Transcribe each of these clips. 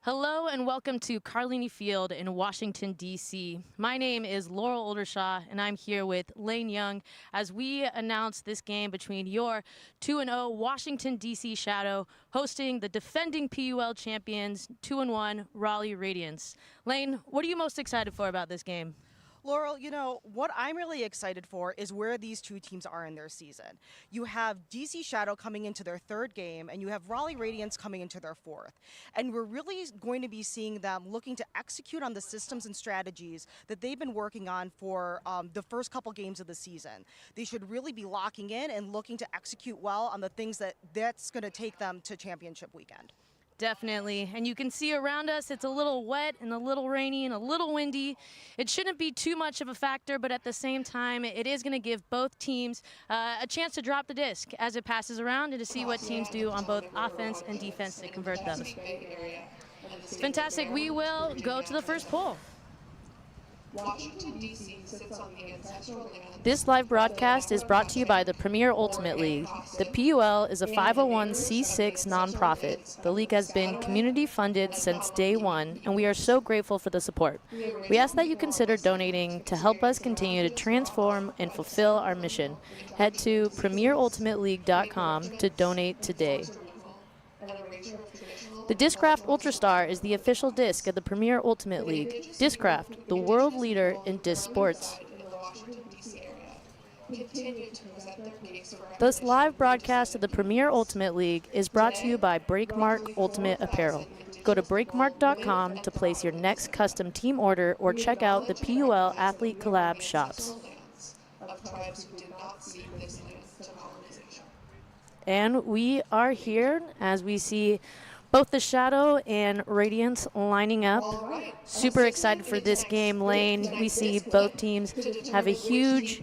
Hello and welcome to Carlini Field in Washington, D.C. My name is Laurel Oldershaw, and I'm here with Lane Young as we announce this game between your 2-0 Washington, D.C. Shadow hosting the defending PUL champions 2-1 Raleigh Radiance. Lane, what are you most excited for about this game? Laurel, what I'm really excited for is where these two teams are in their season. You have DC Shadow coming into their third game, and you have Raleigh Radiance coming into their fourth. And we're really going to be seeing them looking to execute on the systems and strategies that they've been working on for the first couple games of the season. They should really be locking in and looking to execute well on the things that's going to take them to championship weekend. Definitely. And you can see around us, it's a little wet and a little rainy and a little windy. It shouldn't be too much of a factor, but at the same time, it is going to give both teams a chance to drop the disc as it passes around and to see what teams do on both offense and defense to convert those. Fantastic. We will go to the first poll. Washington, D.C. sits on the ancestral land. This live broadcast is brought to you by the Premier Ultimate League. The PUL is a 501c6 nonprofit. The league has been community funded since day one, and we are so grateful for the support. We ask that you consider donating to help us continue to transform and fulfill our mission. Head to premierultimateleague.com to donate today. The Discraft Ultrastar is the official disc of the Premier Ultimate League. Discraft, the world leader in disc sports. This live broadcast of the Premier Ultimate League is brought to you by Breakmark Ultimate Apparel. Go to breakmark.com to place your next custom team order or check out the PUL Athlete Collab shops. And we are here as we see both the Shadow and Radiance lining up. Super excited for this game, Lane. We see both teams have a huge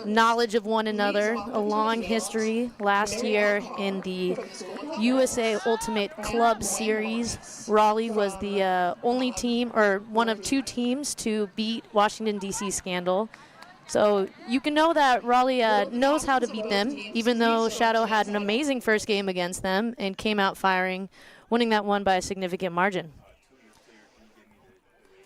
knowledge of one another, a long history. Last year in the USA Ultimate Club Series, Raleigh was the only team, or one of two teams, to beat Washington, D.C. Scandal. So you can know that Raleigh knows how to beat them, even though Shadow had an amazing first game against them and came out firing, winning that one by a significant margin.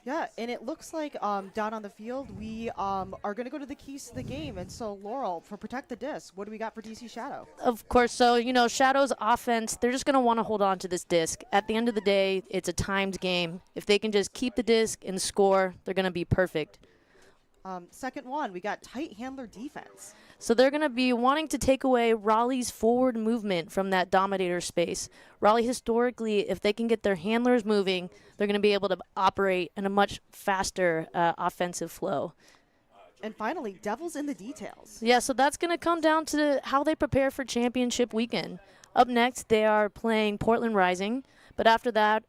Yeah, and it looks like down on the field, we are going to go to the keys to the game. And so, Laurel, for Protect the Disc, what do we got for DC Shadow? Of course, so, Shadow's offense, they're just going to want to hold on to this disc. At the end of the day, it's a timed game. If they can just keep the disc and score, they're going to be perfect. Second one, we got tight handler defense. So they're going to be wanting to take away Raleigh's forward movement from that dominator space. Raleigh, historically, if they can get their handlers moving, they're going to be able to operate in a much faster offensive flow. And finally, Devils in the details. Yeah, so that's going to come down to how they prepare for championship weekend. Up next, they are playing Portland Rising. But after that,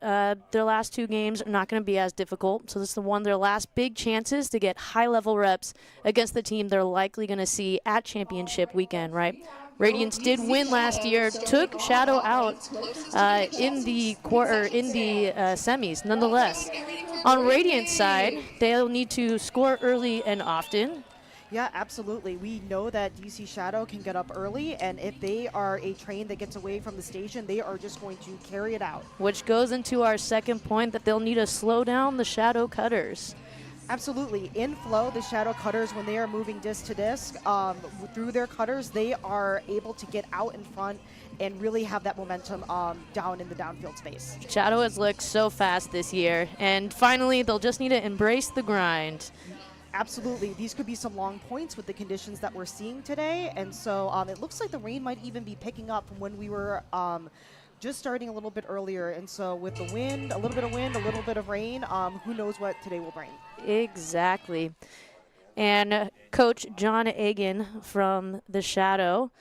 their last two games are not going to be as difficult. So this is one of their last big chances to get high-level reps against the team they're likely going to see at championship weekend, right? Radiance did win last year, took Shadow out in the semis. Nonetheless, on Radiance side, they'll need to score early and often. Yeah, absolutely. We know that DC Shadow can get up early, and if they are a train that gets away from the station, they are just going to carry it out. Which goes into our second point, that they'll need to slow down the Shadow Cutters. Absolutely. In flow, the Shadow Cutters, when they are moving disc to disc, through their cutters, they are able to get out in front and really have that momentum down in the downfield space. Shadow has looked so fast this year, and finally, they'll just need to embrace the grind. Absolutely. These could be some long points with the conditions that we're seeing today. And so it looks like the rain might even be picking up from when we were just starting a little bit earlier. And so with the wind, a little bit of wind, a little bit of rain, who knows what today will bring. Exactly. And Coach John Agan from the Shadow,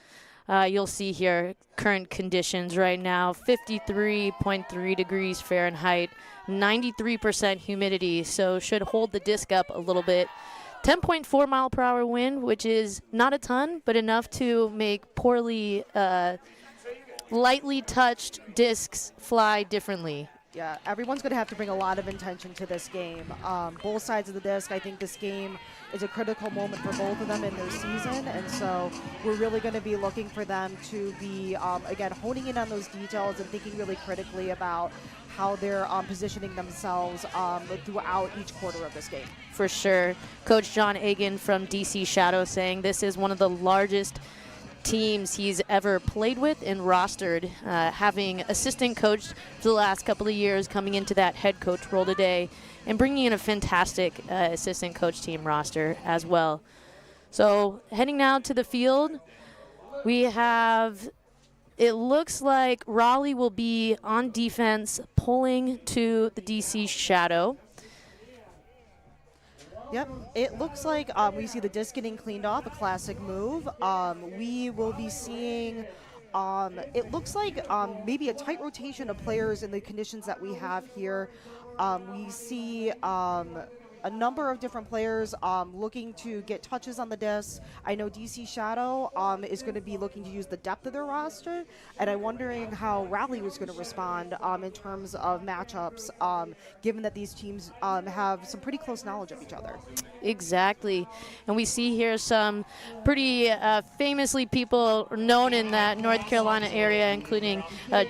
you'll see here current conditions right now, 53.3 degrees Fahrenheit, 93% humidity, so should hold the disc up a little bit. 10.4 mile per hour wind, which is not a ton, but enough to make poorly, lightly touched discs fly differently. Yeah, everyone's going to have to bring a lot of intention to this game. Both sides of the disc, I think this game is a critical moment for both of them in their season, and so we're really going to be looking for them to be, again, honing in on those details and thinking really critically about how they're positioning themselves throughout each quarter of this game. For sure. Coach John Agan from DC Shadow saying this is one of the largest teams he's ever played with and rostered, having assistant coached for the last couple of years, coming into that head coach role today, and bringing in a fantastic assistant coach team roster as well. So heading now to the field, we have, it looks like Raleigh will be on defense, pulling to the DC Shadow. Yep, it looks like we see the disc getting cleaned off, a classic move. We will be seeing, it looks like maybe a tight rotation of players in the conditions that we have here. We see a number of different players looking to get touches on the disc. I know DC Shadow is going to be looking to use the depth of their roster, and I'm wondering how Raleigh was going to respond in terms of matchups, given that these teams have some pretty close knowledge of each other. Exactly. And we see here some pretty famously people known in that North Carolina area, including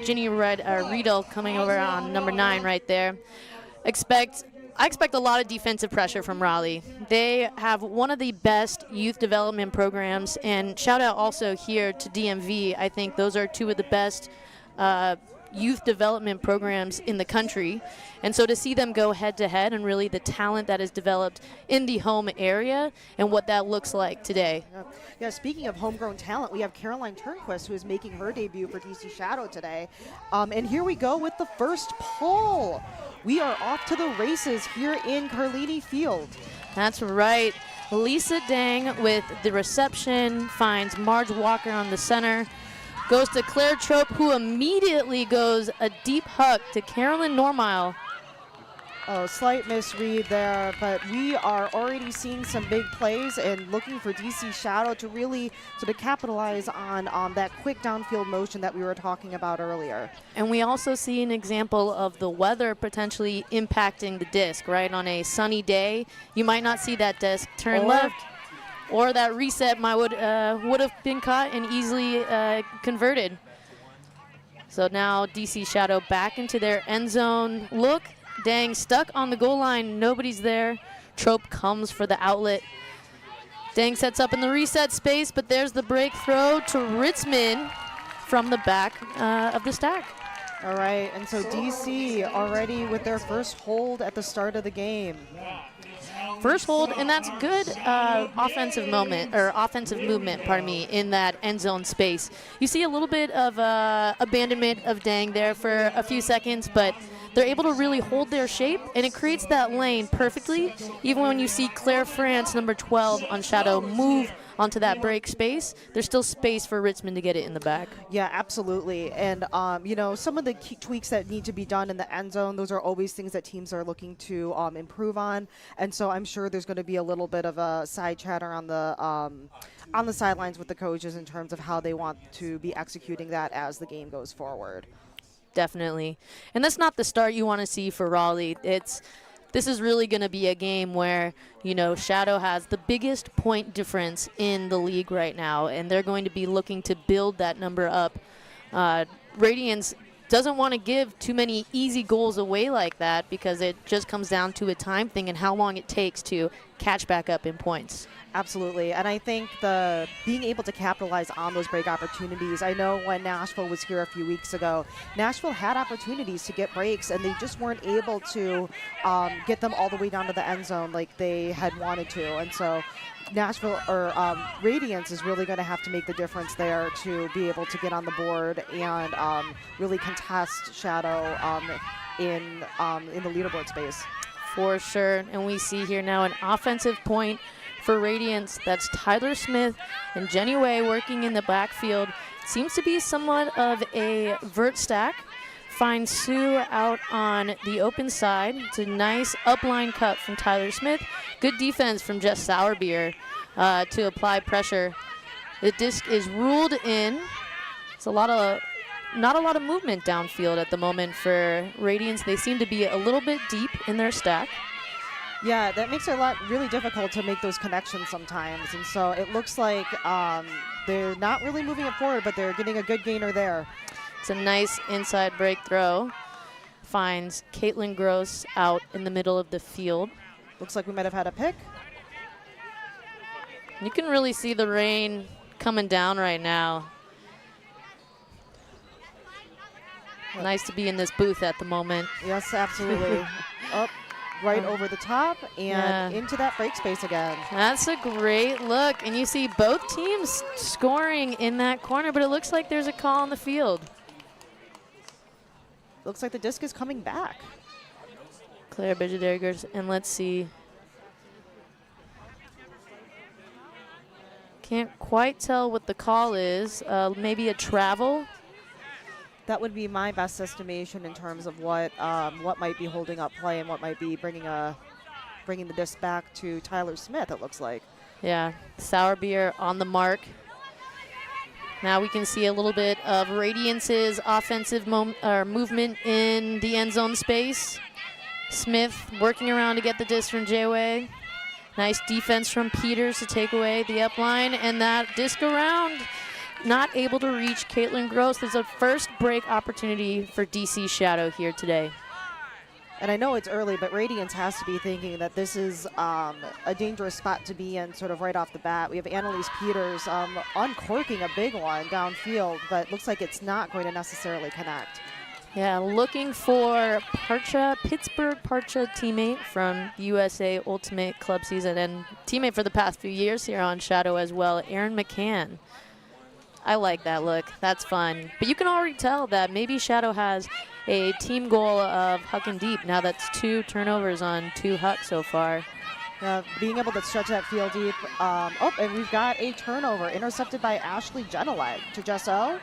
Ginny Riedel coming over on number 9 right there. I expect a lot of defensive pressure from Raleigh. They have one of the best youth development programs, and shout out also here to DMV. I think those are two of the best youth development programs in the country. And so to see them go head-to-head and really the talent that is developed in the home area and what that looks like today. Yeah, speaking of homegrown talent, we have Caroline Turnquist, who is making her debut for DC Shadow today. And here we go with the first pull. We are off to the races here in Carlini Field. That's right. Lisa Dang with the reception finds Marge Walker on the center. Goes to Claire Trope, who immediately goes a deep hook to Carolyn Normile. Oh, slight misread there, but we are already seeing some big plays and looking for DC Shadow to really sort of capitalize on that quick downfield motion that we were talking about earlier. And we also see an example of the weather potentially impacting the disc, right? On a sunny day, you might not see that disc turn left, or that reset would have been caught and easily converted. So now DC Shadow back into their end zone look. Dang, stuck on the goal line, nobody's there. Trope comes for the outlet. Dang sets up in the reset space, but there's the break throw to Ritzman from the back of the stack. All right, and so DC already with their first hold at the start of the game. First hold, and that's good offensive movement, pardon me, in that end zone space. You see a little bit of abandonment of Dang there for a few seconds, but they're able to really hold their shape, and it creates that lane perfectly. Even when you see Claire France, number 12 on Shadow, move onto that break space, there's still space for Ritzman to get it in the back. Yeah, absolutely. And, you know, some of the key tweaks that need to be done in the end zone, those are always things that teams are looking to improve on. And so I'm sure there's going to be a little bit of a side chatter on the sidelines with the coaches in terms of how they want to be executing that as the game goes forward. Definitely. And that's not the start you want to see for Raleigh. This is really going to be a game where, you know, Shadow has the biggest point difference in the league right now, and they're going to be looking to build that number up. Radiance doesn't want to give too many easy goals away like that because it just comes down to a time thing and how long it takes to catch back up in points. Absolutely, and I think being able to capitalize on those break opportunities. I know when Nashville was here a few weeks ago, Nashville had opportunities to get breaks, and they just weren't able to get them all the way down to the end zone like they had wanted to. And so Nashville or Radiance is really going to have to make the difference there to be able to get on the board and really contest Shadow in the leaderboard space. For sure, and we see here now an offensive point for Radiance. That's Tyler Smith and Jenny Way working in the backfield. Seems to be somewhat of a vert stack. Finds Sue out on the open side. It's a nice upline cut from Tyler Smith. Good defense from Jess Sourbeer to apply pressure. The disc is ruled in. It's a lot of not a lot of movement downfield at the moment for Radiance. They seem to be a little bit deep in their stack. Yeah, that makes it really difficult to make those connections sometimes. And so it looks like they're not really moving it forward, but they're getting a good gainer there. It's a nice inside break throw. Finds Caitlin Gross out in the middle of the field. Looks like we might have had a pick. You can really see the rain coming down right now. Nice to be in this booth at the moment. Yes, absolutely. Up, right over the top and into that break space again. That's a great look. And you see both teams scoring in that corner, but it looks like there's a call on the field. Looks like the disc is coming back. Claire Bigedaegers, and let's see. Can't quite tell what the call is. Maybe a travel. That would be my best estimation in terms of what might be holding up play and what might be bringing the disc back to Tyler Smith, it looks like. Yeah, Sour Beer on the mark. Now we can see a little bit of Radiance's offensive movement in the end zone space. Smith working around to get the disc from J-Way. Nice defense from Peters to take away the up line, and that disc around, not able to reach Caitlin Gross. There's a first break opportunity for DC Shadow here today. And I know it's early, but Radiance has to be thinking that this is a dangerous spot to be in sort of right off the bat. We have Annalise Peters uncorking a big one downfield, but looks like it's not going to necessarily connect. Yeah, looking for Pittsburgh Parcha teammate from USA Ultimate Club season and teammate for the past few years here on Shadow as well, Erin McCann. I like that look. That's fun. But you can already tell that maybe Shadow has a team goal of hucking deep. Now that's 2 turnovers on 2 hucks so far. Being able to stretch that field deep. And we've got a turnover intercepted by Ashley Genelette to Jesso.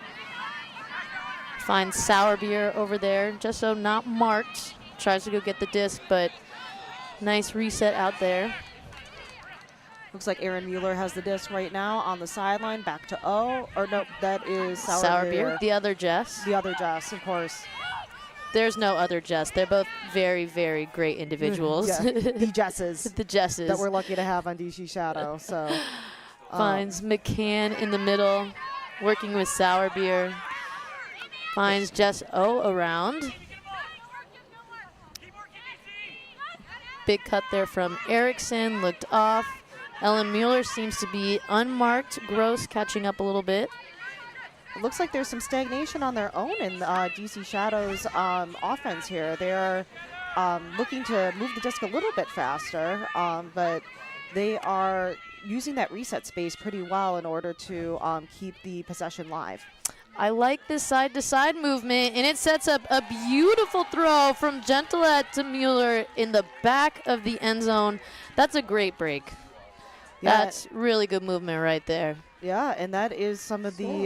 Finds Sour Beer over there. Jesso not marked. Tries to go get the disc, but nice reset out there. Looks like Aaron Mueller has the disc right now on the sideline. Back to O. Or no, that is Sour Beer. The other Jess. The other Jess, of course. There's no other Jess. They're both very, very great individuals. Yeah, the Jesses. The Jesses. That we're lucky to have on DC Shadow. So finds McCann in the middle, working with Sour Beer. Finds Jess O around. Big cut there from Erickson, looked off. Ellen Mueller seems to be unmarked. Gross catching up a little bit. It looks like there's some stagnation on their own in DC Shadow's offense here. They're looking to move the disc a little bit faster, but they are using that reset space pretty well in order to keep the possession live. I like this side-to-side movement, and it sets up a beautiful throw from Gentilette to Mueller in the back of the end zone. That's a great break. Yeah. That's really good movement right there. Yeah, and that is some of the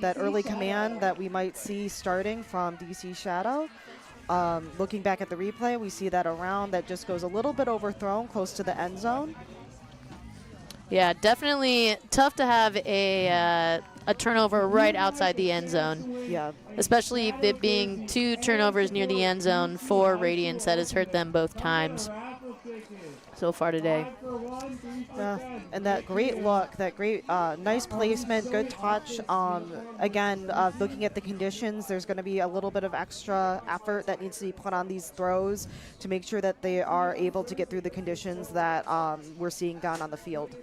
that early command that we might see starting from DC Shadow. Looking back at the replay, we see that around that just goes a little bit overthrown close to the end zone. Yeah, definitely tough to have a turnover right outside the end zone. Yeah. Especially it being 2 turnovers near the end zone for Radiance. That has hurt them both times so far today. And that great look, that great nice placement, good touch. Again, looking at the conditions, there's going to be a little bit of extra effort that needs to be put on these throws to make sure that they are able to get through the conditions that we're seeing down on the field.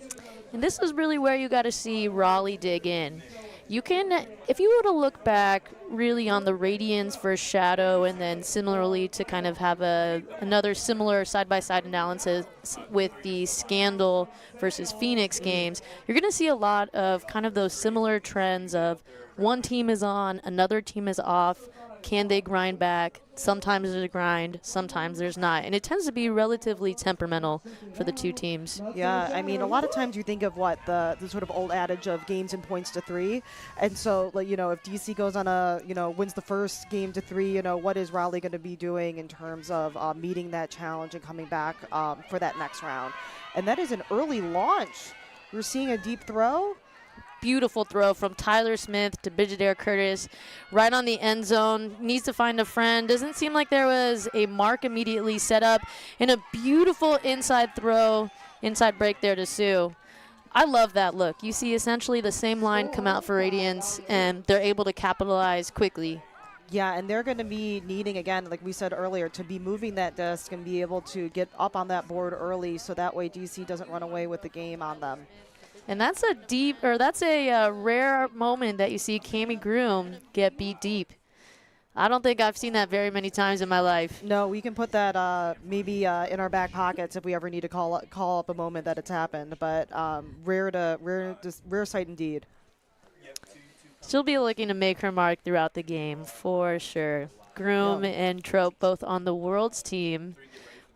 And this is really where you got to see Raleigh dig in. You can, if you were to look back really on the Radiance versus Shadow, and then similarly to kind of have another similar side-by-side analysis with the Scandal versus Phoenix games, you're going to see a lot of kind of those similar trends of one team is on, another team is off. Can they grind back? Sometimes there's a grind, sometimes there's not. And it tends to be relatively temperamental for the 2 teams. Yeah, I mean, a lot of times you think of what the sort of old adage of games and points to 3. And so, like, if DC goes on wins the first game to 3, what is Raleigh going to be doing in terms of meeting that challenge and coming back for that next round? And that is an early launch. We're seeing a deep throw. beautiful throw from Tyler Smith to Bijader Curtis, right on the end zone. Needs to find a friend. Doesn't seem like there was a mark immediately set up, and a beautiful inside throw, inside break there to Sue. I love that look. You see essentially the same line come out for Radiance, and they're able to capitalize quickly. Yeah, and they're going to be needing, again, like we said earlier, to be moving that disc and be able to get up on that board early so that way DC doesn't run away with the game on them. And that's a rare moment that you see Cami Groom get beat deep. I don't think I've seen that very many times in my life. No, we can put that maybe in our back pockets if we ever need to call up a moment that it's happened. But rare sight indeed. She'll be looking to make her mark throughout the game for sure. Groom and Trope both on the Worlds team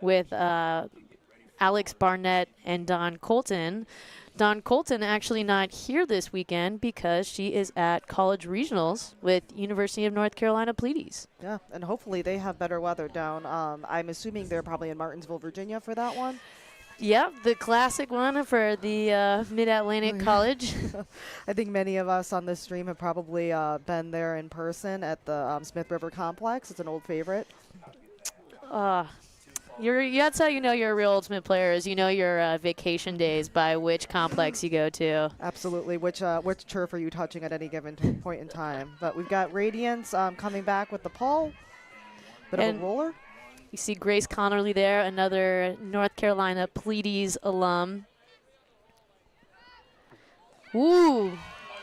with Alex Barnett and Dawn Colton. Dawn Colton actually not here this weekend because she is at college regionals with University of North Carolina Pleiades. Yeah, and hopefully they have better weather down. I'm assuming they're probably in Martinsville, Virginia for that one. Yep, the classic one for the Mid-Atlantic College. I think many of us on this stream have probably been there in person at the Smith River Complex. It's an old favorite. That's how you know you're a real Ultimate player, is you know your vacation days by which complex you go to. Absolutely. Which turf are you touching at any given point in time? But we've got Radiance coming back with the PUL. Bit of a roller. You see Grace Connerly there, another North Carolina Pleiades alum. Ooh,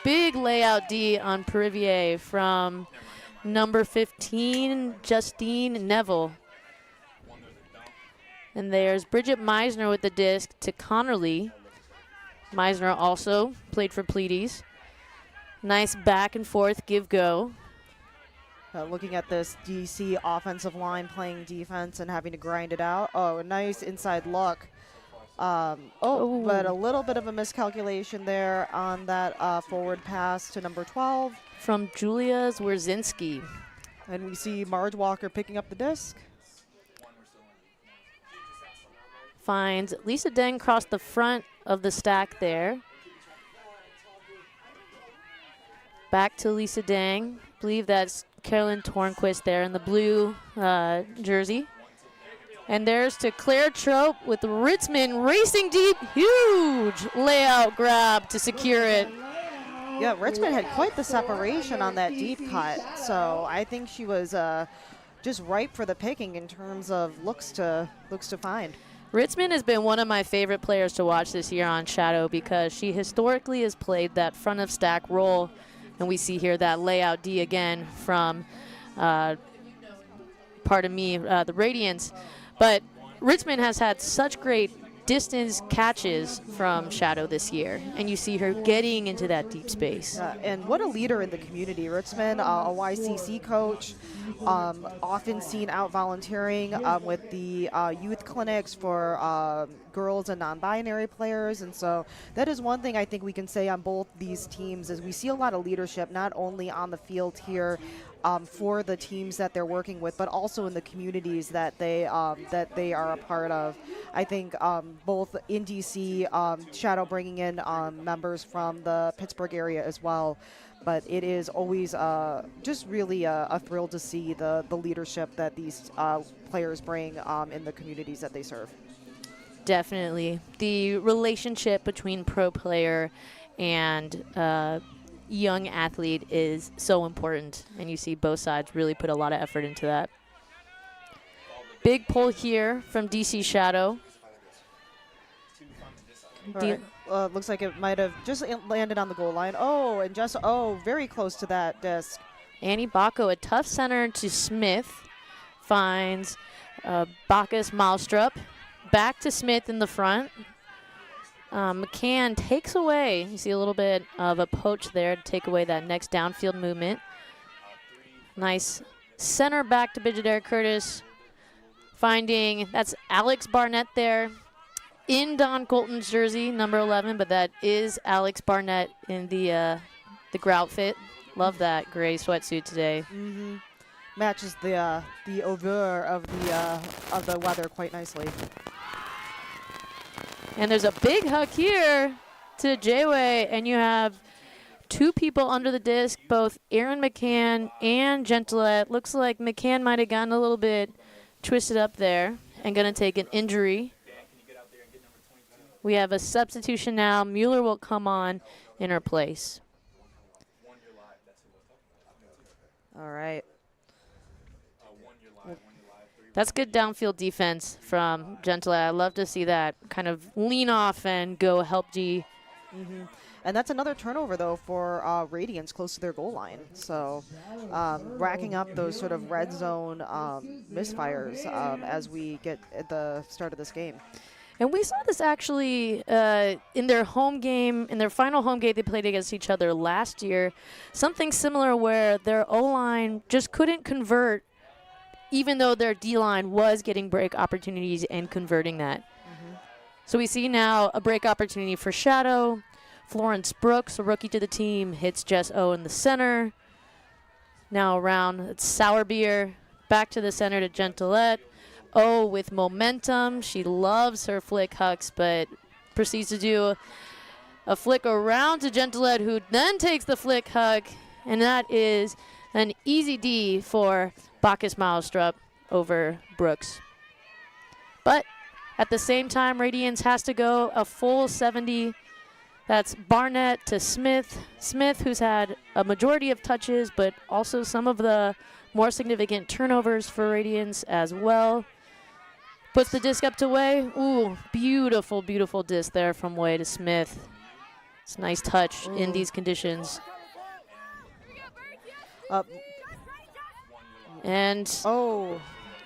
big layout D on Perivier from number 15, Justine Neville. And there's Bridget Meisner with the disc to Connerly. Meisner also played for Pleiades. Nice back and forth give-go. Looking at this DC offensive line playing defense and having to grind it out. Oh, a nice inside look. But a little bit of a miscalculation there on that forward pass to number 12. From Julia Zwierzinski. And we see Marge Walker picking up the disc. Finds Lisa Deng across the front of the stack there. Back to Lisa Deng. I believe that's Carolyn Tornquist there in the blue jersey. And there's to Claire Trope with Ritzman racing deep. Huge layout grab to secure it. Yeah, Ritzman had quite the separation on that deep cut. So I think she was just ripe for the picking in terms of looks to find. Ritzman has been one of my favorite players to watch this year on Shadow because she historically has played that front of stack role. And we see here that layout D again from, the Radiance. But Ritzman has had such great distance catches from Shadow this year, and you see her getting into that deep space. And what a leader in the community. Ritzman, a YCC coach, often seen out volunteering with the youth clinics for girls and non-binary players. And so that is one thing I think we can say on both these teams is we see a lot of leadership, not only on the field here for the teams that they're working with, but also in the communities that they are a part of. I think both in DC, Shadow bringing in members from the Pittsburgh area as well. But it is always just really a thrill to see the leadership that these players bring in the communities that they serve. Definitely. The relationship between pro player and young athlete is so important, and you see both sides really put a lot of effort into that. Big pull here from DC Shadow. Right. Looks like it might have just landed on the goal line. Oh, and just, very close to that disc. Annie Bacco, a tough center to Smith, finds Bacchus Malstrup. Back to Smith in the front. McCann takes away, you see a little bit of a poach there to take away that next downfield movement. Nice center back to Bijader Curtis. Finding, that's Alex Barnett there in Dawn Colton's jersey, number 11, but that is Alex Barnett in the grout fit. Love that gray sweatsuit today. Mm-hmm. Matches the oeuvre of the weather quite nicely. And there's a big hug here to Jayway, and you have two people under the disc, both Aaron McCann and Gentilette. Looks like McCann might have gotten a little bit twisted up there and going to take an injury. We have a substitution now. Mueller will come on in her place. All right. That's good downfield defense from Gentilette. I love to see that kind of lean off and go help G. And that's another turnover, though, for Radiance close to their goal line. So racking up those sort of red zone misfires as we get at the start of this game. And we saw this actually in their home game, in their final home game they played against each other last year. Something similar where their O-line just couldn't convert, even though their D-line was getting break opportunities and converting that. So we see now a break opportunity for Shadow. Florence Brooks, a rookie to the team, hits Jess O in the center. Now around, it's Sourbeer. Back to the center to Gentilette. O with momentum. She loves her flick hucks, but proceeds to do a flick around to Gentilette, who then takes the flick huck, and that is an easy D for Bacchus Milestrup over Brooks. But at the same time, Radiance has to go a full 70. That's Barnett to Smith. Smith, who's had a majority of touches, but also some of the more significant turnovers for Radiance as well. Puts the disc up to Way. Ooh, beautiful, beautiful disc there from Way to Smith. It's a nice touch in these conditions. And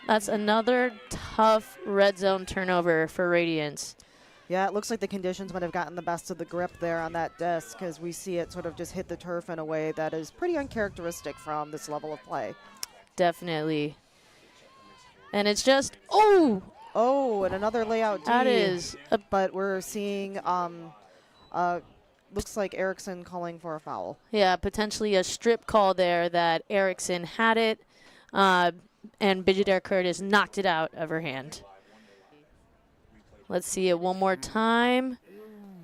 that's another tough red zone turnover for Radiance. Yeah, it looks like the conditions might have gotten the best of the grip there on that disc, because we see it sort of just hit the turf in a way that is pretty uncharacteristic from this level of play. Definitely. And it's just, and another layout D. That is. But we're seeing, looks like Erickson calling for a foul. Yeah, potentially a strip call there that Erickson had it, and Bijader Curtis knocked it out of her hand. Let's see it one more time.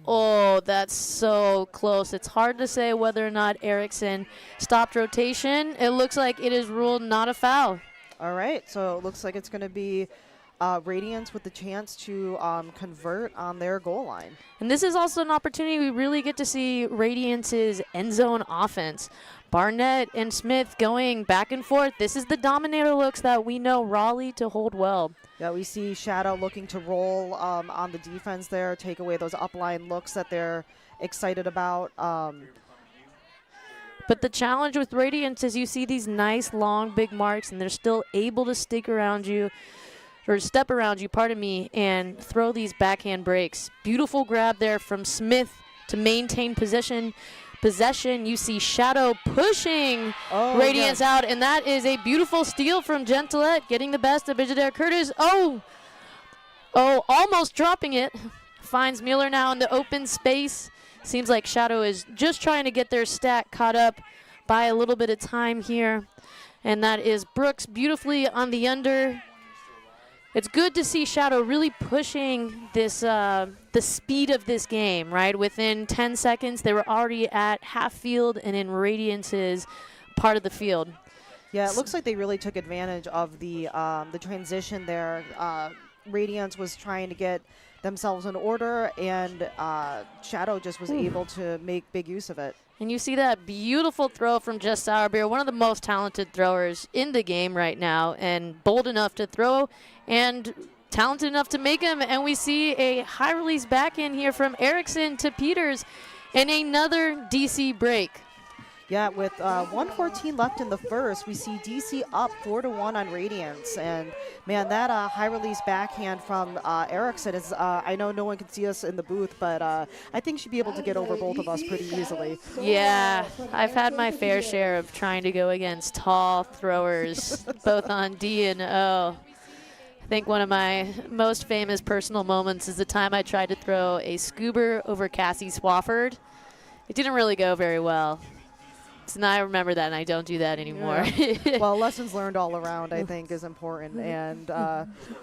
Oh, that's so close. It's hard to say whether or not Erickson stopped rotation. It looks like it is ruled not a foul. All right, so it looks like it's going to be Radiance with the chance to convert on their goal line. And this is also an opportunity we really get to see Radiance's end zone offense. Barnett and Smith going back and forth. This is the dominator looks that we know Raleigh to hold well. Yeah, we see Shadow looking to roll on the defense there, take away those upline looks that they're excited about. But the challenge with Radiance is you see these nice, long, big marks, and they're still able to stick around you, or step around you, pardon me, and throw these backhand breaks. Beautiful grab there from Smith to maintain possession. You see Shadow pushing Radiance out, and that is a beautiful steal from Gentilette, getting the best of Bijader Curtis. Almost dropping it. Finds Mueller now in the open space. Seems like Shadow is just trying to get their stack caught up by a little bit of time here. And that is Brooks beautifully on the under. It's good to see Shadow really pushing this the speed of this game, right? Within 10 seconds, they were already at half field and in Radiance's part of the field. Yeah, it looks like they really took advantage of the transition there. Radiance was trying to get themselves in order, and Shadow just was able to make big use of it. And you see that beautiful throw from Jess Sourbeer, one of the most talented throwers in the game right now, and bold enough to throw and talented enough to make them. And we see a high release back in here from Erickson to Peters and another DC break. Yeah, with 1:14 left in the first, we see DC up 4-1 on Radiance. And, man, that high release backhand from Erickson is, I know no one can see us in the booth, but I think she'd be able to get over both of us pretty easily. Yeah, I've had my fair share of trying to go against tall throwers, both on D and O. I think one of my most famous personal moments is the time I tried to throw a scuba over Cassie Swafford. It didn't really go very well. So now I remember that, and I don't do that anymore. Yeah. Well, lessons learned all around, I think, is important. And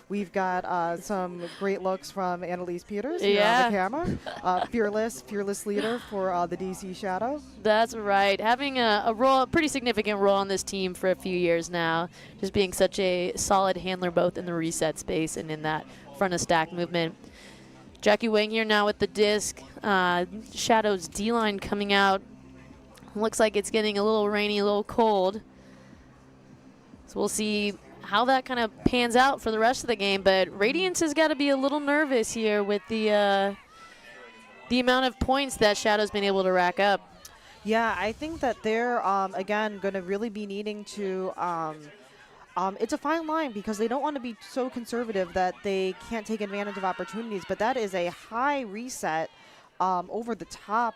we've got some great looks from Annalise Peters here on the camera. Fearless leader for the DC Shadow. That's right. Having a pretty significant role on this team for a few years now. Just being such a solid handler both in the reset space and in that front of stack movement. Jackie Wang here now with the disc. Shadow's D-line coming out. Looks like it's getting a little rainy, a little cold. So we'll see how that kind of pans out for the rest of the game. But Radiance has got to be a little nervous here with the amount of points that Shadow's been able to rack up. Yeah, I think that they're, again, going to really be needing to it's a fine line because they don't want to be so conservative that they can't take advantage of opportunities, but that is a high reset over the top,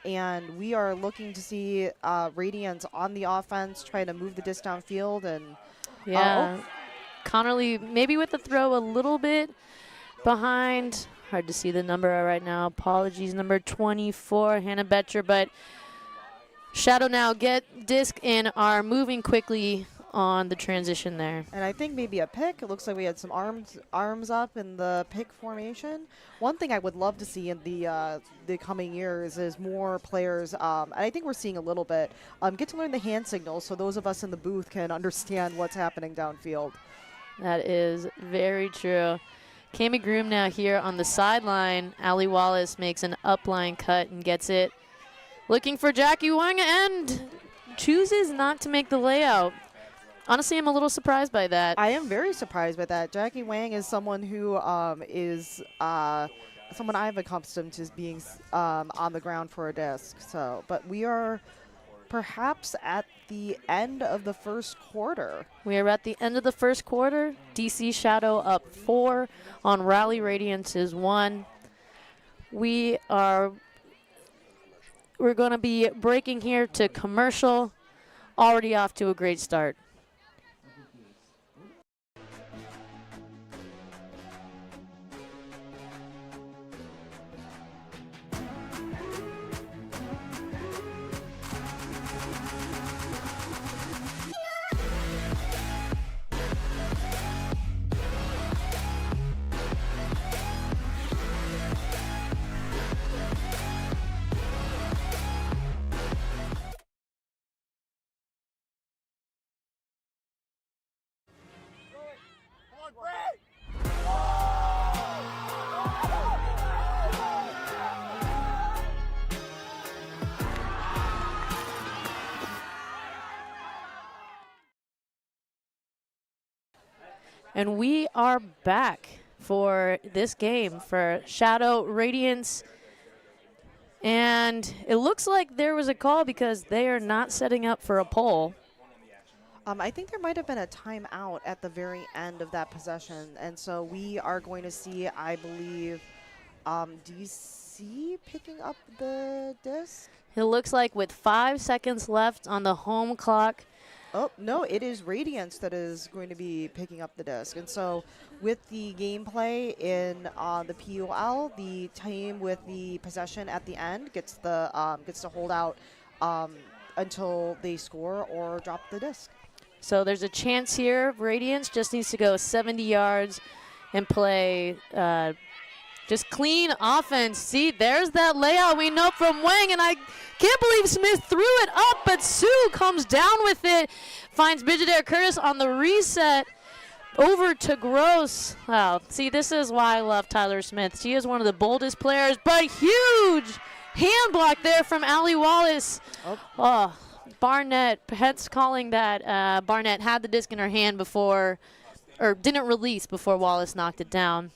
and we are looking to see Radiance on the offense trying to move the disc downfield. And Connerly maybe with the throw a little bit behind. Hard to see the number right now. Apologies, number 24, Hannah Betcher, but Shadow now get disc and are moving quickly on the transition there. And I think maybe a pick. It looks like we had some arms up in the pick formation. One thing I would love to see in the coming years is more players, and I think we're seeing a little bit, get to learn the hand signals so those of us in the booth can understand what's happening downfield. That is very true. Cami Groom now here on the sideline. Allie Wallace makes an upline cut and gets it. Looking for Jackie Wang and chooses not to make the layout. Honestly, I'm a little surprised by that. I am very surprised by that. Jackie Wang is someone who is someone I've accustomed to being on the ground for a disc. So, but we are perhaps at the end of the first quarter. We are at the end of the first quarter. DC Shadow up 4 on Raleigh Radiance is 1. We're going to be breaking here to commercial. Already off to a great start. And we are back for this game for Shadow Radiance. And it looks like there was a call because they are not setting up for a PUL. I think there might have been a timeout at the very end of that possession. And so we are going to see, I believe, DC picking up the disc. It looks like with 5 seconds left on the home clock. Oh, no, it is Radiance that is going to be picking up the disc. And so with the gameplay in the PUL, the team with the possession at the end gets to hold out until they score or drop the disc. So there's a chance here. Radiance just needs to go 70 yards and play just clean offense. See, there's that layout we know from Wang, and I can't believe Smith threw it up, but Sue comes down with it, finds Bridget Curtis on the reset, over to Gross. Wow, see, this is why I love Tyler Smith. She is one of the boldest players, but huge hand block there from Allie Wallace. Oh, Barnett, Pets calling that Barnett had the disc in her hand before, or didn't release before Wallace knocked it down.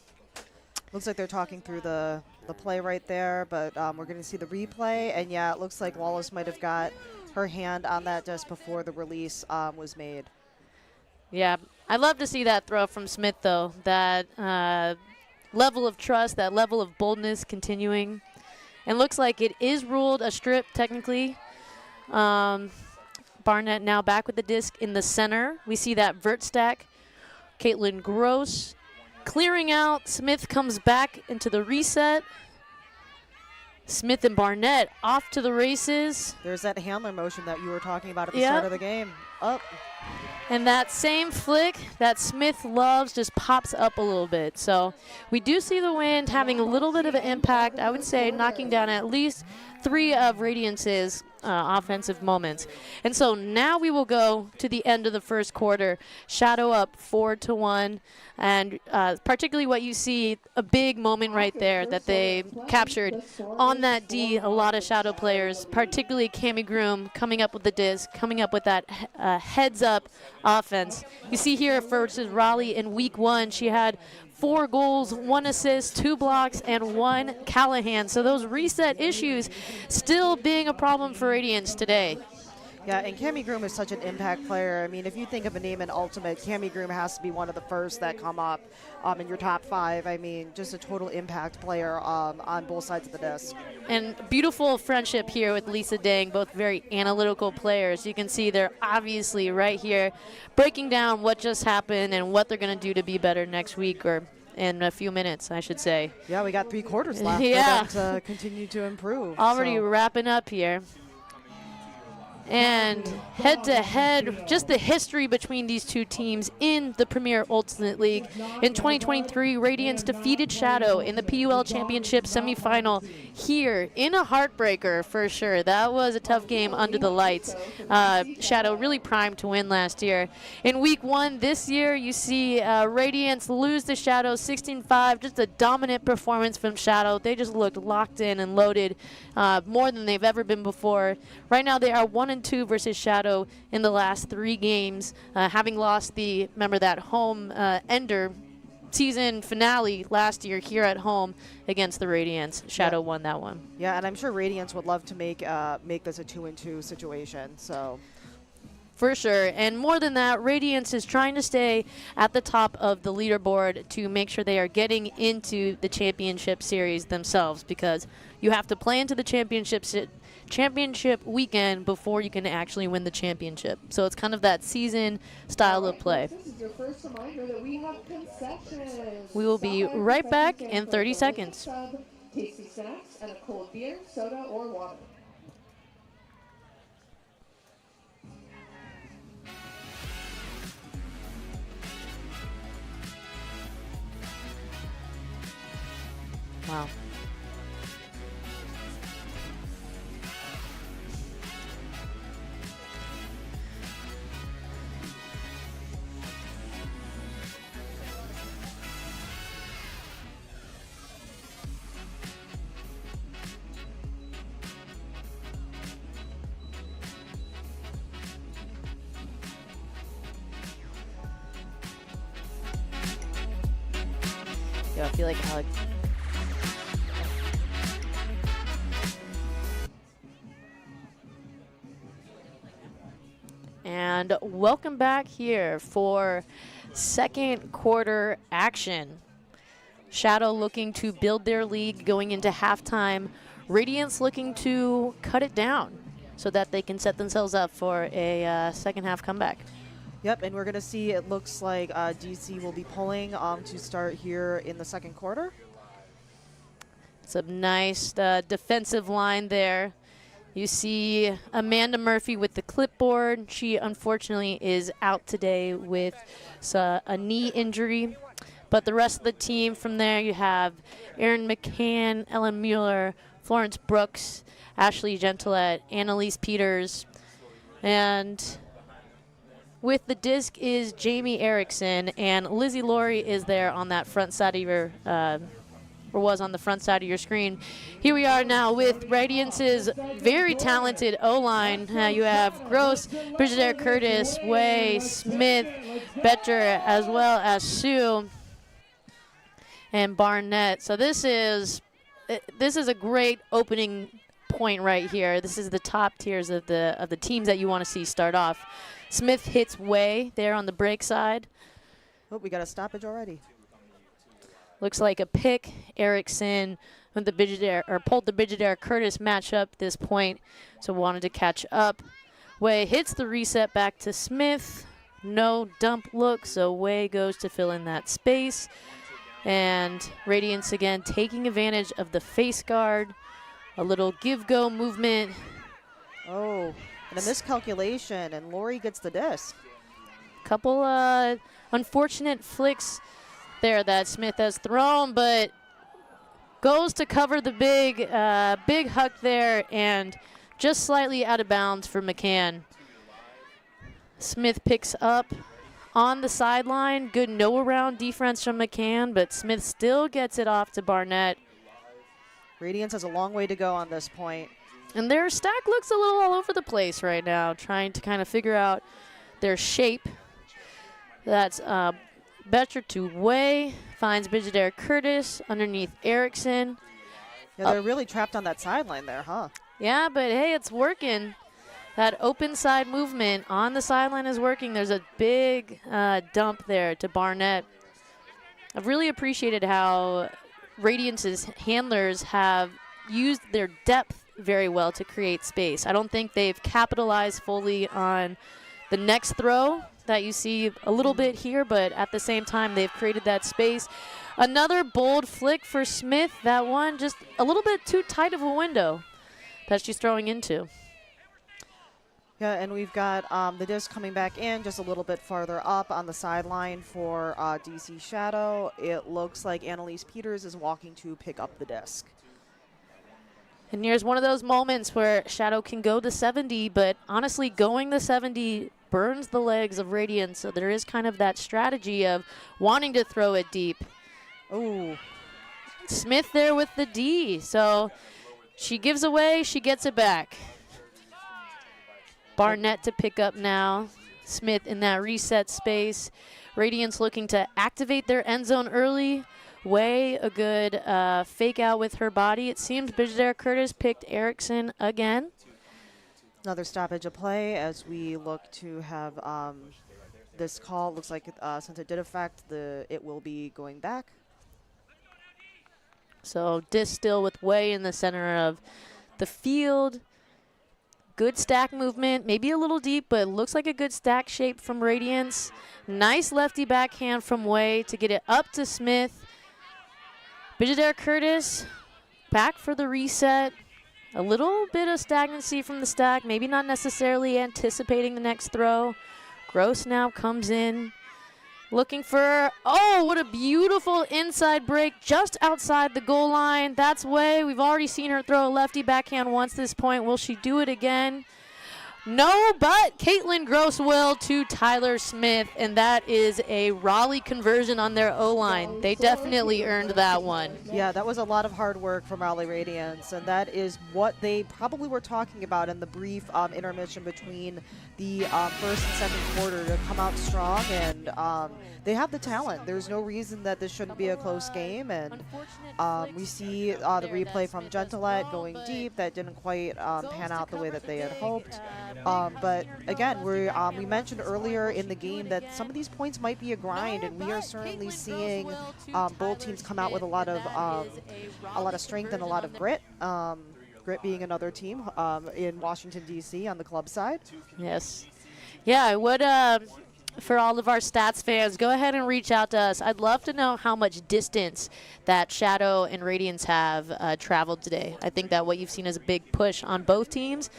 Looks like they're talking through the play right there, but we're going to see the replay. And, yeah, it looks like Wallace might have got her hand on that disc before the release was made. Yeah, I'd love to see that throw from Smith, though. That level of trust, that level of boldness continuing. And looks like it is ruled a strip, technically. Barnett now back with the disc in the center. We see that vert stack. Caitlin Gross clearing out. Smith comes back into the reset. Smith and Barnett off to the races. There's that handler motion that you were talking about at the Yep. start of the game. Up. And that same flick that Smith loves just pops up a little bit. So we do see the wind having a little bit of an impact. I would say knocking down at least 3 of Radiance's offensive moments. And so now we will go to the end of the first quarter. Shadow up 4-1. And particularly what you see, a big moment right there that they captured. On that D, a lot of Shadow players, particularly Cami Groom, coming up with the disc, coming up with that heads-up offense. You see here versus Raleigh in week 1, she had 4 goals, 1 assist, 2 blocks, and 1 Callahan. So those reset issues still being a problem for Radiance today. Yeah, and Cami Groom is such an impact player. I mean, if you think of a name in Ultimate, Cami Groom has to be one of the first that come up in your top 5. I mean, just a total impact player on both sides of the disc. And beautiful friendship here with Lisa Dang, both very analytical players. You can see they're obviously right here breaking down what just happened and what they're going to do to be better next week, or in a few minutes, I should say. Yeah, we got 3 quarters left Yeah. for them to continue to improve. Already so. wrapping up here. And head-to-head, just the history between these two teams in the Premier Ultimate League. In 2023, Radiance defeated Shadow in the PUL Championship semifinal here in a heartbreaker for sure. That was a tough game under the lights. Shadow really primed to win last year. In week 1 this year, you see Radiance lose to Shadow 16-5. Just a dominant performance from Shadow. They just looked locked in and loaded more than they've ever been before. Right now, they are 1-2 versus Shadow in the last 3 games, having lost remember that home ender season finale last year here at home against the Radiance. Shadow won that one. Yeah, and I'm sure Radiance would love to make this a 2-2 situation. So. For sure. And more than that, Radiance is trying to stay at the top of the leaderboard to make sure they are getting into the championship series themselves, because you have to play into the championship weekend before you can actually win the championship. So it's kind of that season style of play. This is your first reminder that we have concessions. We will be right back in 30 seconds. Tasty snacks and a cold beer, soda, or water. Wow. Yeah, I feel like Alex. And welcome back here for second quarter action. Shadow looking to build their lead going into halftime. Radiance looking to cut it down so that they can set themselves up for a second half comeback. Yep, and we're going to see, it looks like DC will be pulling to start here in the second quarter. It's a nice defensive line there. You see Amanda Murphy with the clipboard. She unfortunately is out today with a knee injury. But the rest of the team from there, you have Erin McCann, Ellen Mueller, Florence Brooks, Ashley Gentilette, Annalise Peters. And with the disc is Jamie Erickson, and Lizzie Laurie is there on that front side of your or was on the front side of your screen. Here we are now with Radiance's very talented O-line. You have Gross, Bridget Curtis, Way, Smith, Betcher, as well as Sue and Barnett. So this is a great opening point right here. This is the top tiers of the teams that you want to see start off. Smith hits Way there on the break side. Oh, we got a stoppage already. Looks like a pick. Erickson with the pulled the Bridget Curtis matchup at this point, so wanted to catch up. Way hits the reset back to Smith. No dump look, so Way goes to fill in that space. And Radiance again taking advantage of the face guard. A little give-go movement. Oh, and a miscalculation, and Lori gets the disc. Couple unfortunate flicks there that Smith has thrown, but goes to cover the big huck there, and just slightly out of bounds for McCann. Smith picks up on the sideline. Good no-around defense from McCann, but Smith still gets it off to Barnett. Radiance has a long way to go on this point. And their stack looks a little all over the place right now, trying to kind of figure out their shape. That's Betcher to Way, finds Bijader Curtis underneath Erickson. Yeah, they're really trapped on that sideline there, huh? Yeah, but hey, it's working. That open side movement on the sideline is working. There's a big dump there to Barnett. I've really appreciated how Radiance's handlers have used their depth very well to create space. I don't think they've capitalized fully on the next throw that you see a little bit here, but at the same time, they've created that space. Another bold flick for Smith. That one just a little bit too tight of a window that she's throwing into. Yeah, and we've got the disc coming back in just a little bit farther up on the sideline for DC Shadow. It looks like Annalise Peters is walking to pick up the disc. And here's one of those moments where Shadow can go to 70, but honestly, going to 70 burns the legs of Radiance, so there is kind of that strategy of wanting to throw it deep. Ooh. Smith there with the D, so she gives away, she gets it back. Barnett to pick up now. Smith in that reset space. Radiance looking to activate their end zone early. Way a good fake out with her body. It seems Bijader Curtis picked Erickson again. Another stoppage of play as we look to have this call. Looks like since it did affect, it will be going back. So disc still with Way in the center of the field. Good stack movement, maybe a little deep, but looks like a good stack shape from Radiance. Nice lefty backhand from Way to get it up to Smith. Bijader Curtis back for the reset. A little bit of stagnancy from the stack, maybe not necessarily anticipating the next throw. Gross now comes in. Looking for, oh, what a beautiful inside break just outside the goal line. That's Way. We've already seen her throw a lefty backhand once this point. Will she do it again? No, but Caitlin Gross will to Tyler Smith, and that is a Raleigh conversion on their O-line. They definitely earned that one. Yeah, that was a lot of hard work from Raleigh Radiance, and that is what they probably were talking about in the brief intermission between the first and second quarter to come out strong, and they have the talent. There's no reason that this shouldn't be a close game, and we see the replay from Gentilette going deep. That didn't quite pan out the way that they had hoped. But again, we mentioned earlier in the game that some of these points might be a grind, and we are certainly seeing both teams come out with a lot of strength and a lot of grit. Grit being another team in Washington, D.C. on the club side. Yes. Yeah, I would, for all of our stats fans, go ahead and reach out to us. I'd love to know how much distance that Shadow and Radiance have traveled today. I think that what you've seen is a big push on both teams,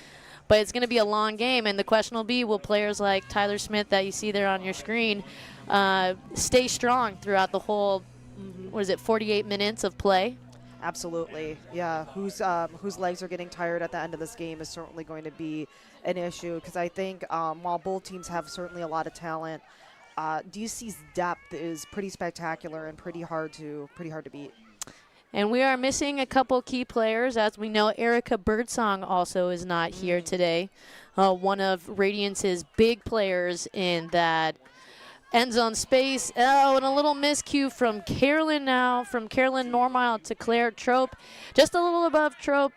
but it's going to be a long game, and the question will be, will players like Tyler Smith that you see there on your screen stay strong throughout the whole, 48 minutes of play? Absolutely, yeah. Whose legs are getting tired at the end of this game is certainly going to be an issue, because I think while both teams have certainly a lot of talent, DC's depth is pretty spectacular and pretty hard to beat. And we are missing a couple key players. As we know, Erica Birdsong also is not here today. One of Radiance's big players in that end zone space. Oh, and a little miscue from Carolyn now, from Carolyn Normile to Claire Trope. Just a little above Trope.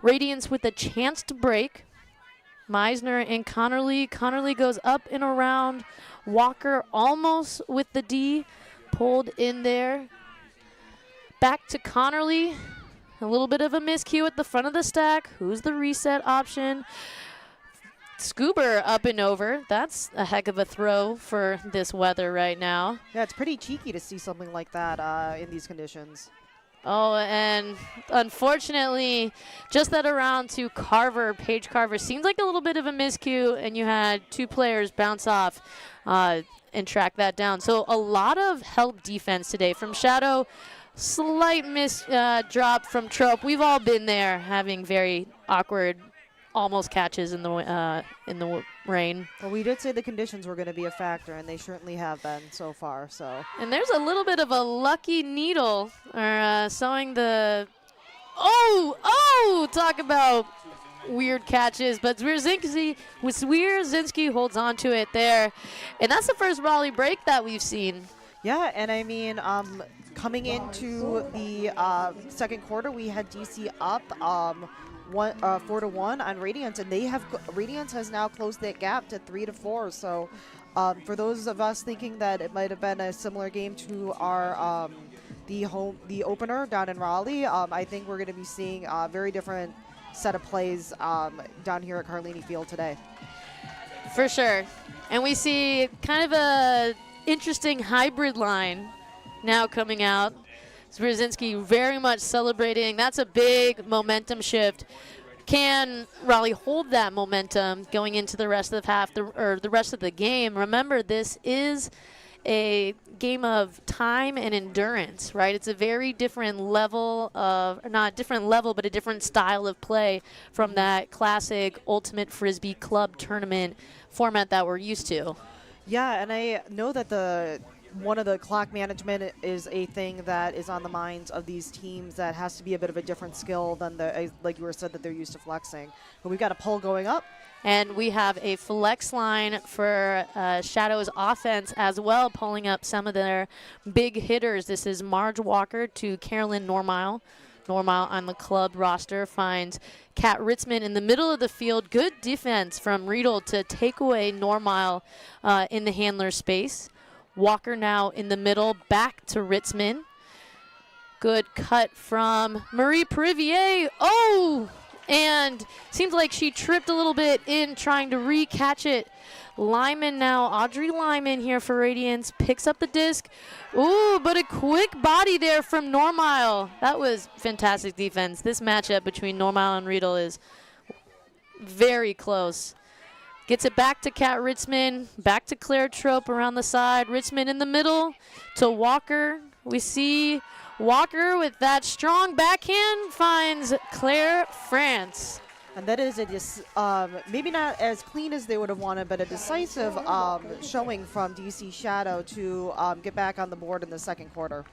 Radiance with a chance to break. Meisner and Connerly. Connerly goes up and around. Walker almost with the D. Pulled in there. Back to Connerly. A little bit of a miscue at the front of the stack. Who's the reset option? Scuba up and over. That's a heck of a throw for this weather right now. Yeah, it's pretty cheeky to see something like that in these conditions. Oh, and unfortunately, just that around to Carver, Paige Carver. Seems like a little bit of a miscue, and you had 2 players bounce off and track that down. So a lot of help defense today from Shadow. Slight drop from Trope. We've all been there, having very awkward almost catches in the rain. Well, we did say the conditions were going to be a factor, and they certainly have been so far. So. And there's a little bit of a lucky needle, or sewing the. Oh! Talk about weird catches, but Zwierzinski holds on to it there, and that's the first Raleigh break that we've seen. Yeah, and I mean, coming into the second quarter, we had DC up 4-1 on Radiance, and Radiance has now closed that gap to 3-4. So, for those of us thinking that it might have been a similar game to our the opener down in Raleigh, I think we're going to be seeing a very different set of plays down here at Carlini Field today. For sure, and we see kind of a interesting hybrid line now coming out. Zwierzinski very much celebrating. That's a big momentum shift. Can Raleigh hold that momentum going into the rest of the half, or the rest of the game? Remember, this is a game of time and endurance, right? It's a very different level of, not different level, but a different style of play from that classic Ultimate Frisbee Club tournament format that we're used to. Yeah, and I know that one of the clock management is a thing that is on the minds of these teams that has to be a bit of a different skill than like you were said, that they're used to flexing. But we've got a pull going up. And we have a flex line for Shadow's offense as well, pulling up some of their big hitters. This is Marge Walker to Carolyn Normile. Normile on the club roster finds Kat Ritzman in the middle of the field. Good defense from Riedel to take away Normile in the handler space. Walker now in the middle, back to Ritzman. Good cut from Marie Privier. Oh! And seems like she tripped a little bit in trying to re-catch it. Lyman now, Audrey Lyman here for Radiance, picks up the disc. Ooh, but a quick body there from Normile. That was fantastic defense. This matchup between Normile and Riedel is very close. Gets it back to Kat Ritzman, back to Claire Trope around the side. Ritzman in the middle to Walker. We see Walker with that strong backhand finds Claire France. And that is maybe not as clean as they would have wanted, but a decisive showing from DC Shadow to get back on the board in the second quarter.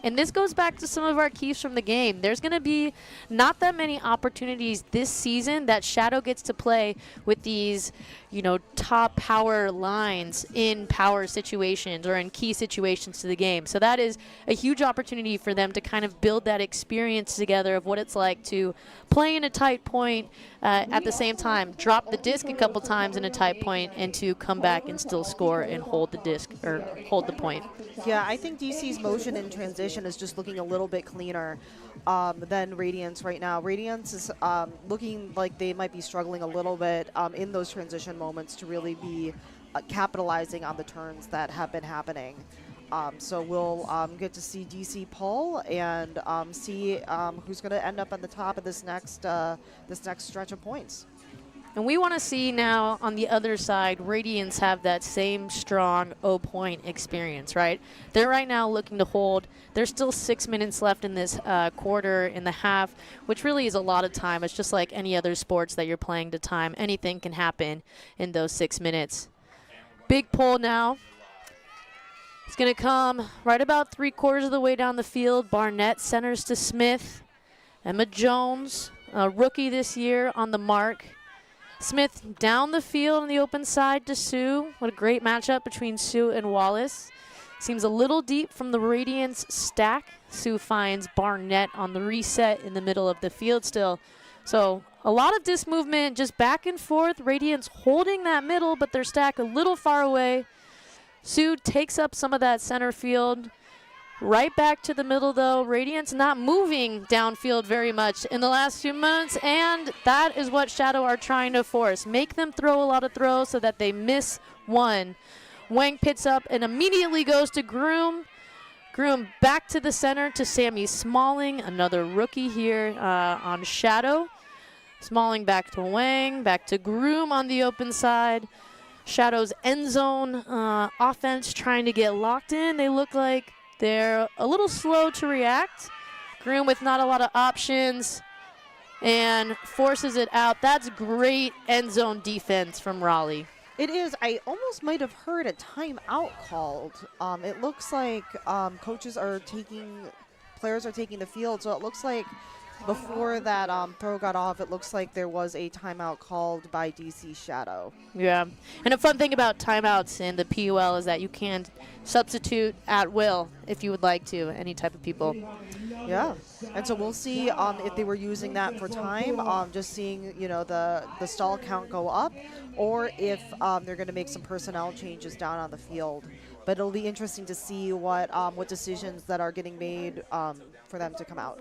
And this goes back to some of our keys from the game. There's going to be not that many opportunities this season that Shadow gets to play with these, top power lines in power situations or in key situations to the game. So that is a huge opportunity for them to kind of build that experience together of what it's like to play in a tight point at the same time, drop the disc a couple times in a tight point, and to come back and still score and hold the disc or hold the point. Yeah, I think DC's motion in transition is just looking a little bit cleaner than Radiance right now. Radiance is looking like they might be struggling a little bit in those transition moments to really be capitalizing on the turns that have been happening. So we'll get to see DC pull and see who's going to end up on the top of this next stretch of points. And we want to see now on the other side, Radiance have that same strong O-point experience, right? They're right now looking to hold. There's still 6 minutes left in this quarter in the half, which really is a lot of time. It's just like any other sports that you're playing to time. Anything can happen in those 6 minutes. Big pull now. It's going to come right about 3/4 of the way down the field. Barnett centers to Smith. Emma Jones, a rookie this year, on the mark. Smith down the field on the open side to Sue. What a great matchup between Sue and Wallace. Seems a little deep from the Radiance stack. Sue finds Barnett on the reset in the middle of the field still. So a lot of disc movement just back and forth. Radiance holding that middle, but their stack a little far away. Sue takes up some of that center field. Right back to the middle, though. Radiance not moving downfield very much in the last few months, and that is what Shadow are trying to force. Make them throw a lot of throws so that they miss one. Wang pits up and immediately goes to Groom. Groom back to the center to Sammy Smalling, another rookie here on Shadow. Smalling back to Wang, back to Groom on the open side. Shadow's end zone offense trying to get locked in. They look like they're a little slow to react. Groom with not a lot of options and forces it out. That's great end zone defense from Raleigh. It is. I almost might have heard a timeout called. It looks like players are taking the field, so it looks like before that throw got off, it looks like there was a timeout called by DC Shadow. Yeah, and a fun thing about timeouts in the PUL is that you can substitute at will if you would like to, any type of people. Yeah, and so we'll see if they were using that for time, just seeing the stall count go up, or if they're going to make some personnel changes down on the field. But it'll be interesting to see what decisions that are getting made for them to come out.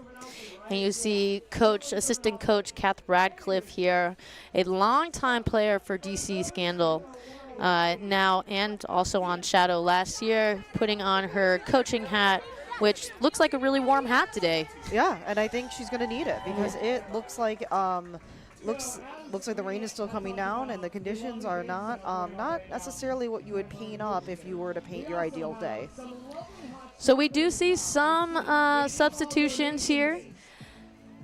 And you see assistant coach Kath Radcliffe here, a longtime player for DC Scandal now, and also on Shadow last year, putting on her coaching hat, which looks like a really warm hat today. Yeah, and I think she's going to need it because it looks like looks like the rain is still coming down and the conditions are not necessarily what you would paint up if you were to paint your ideal day. So we do see some substitutions here.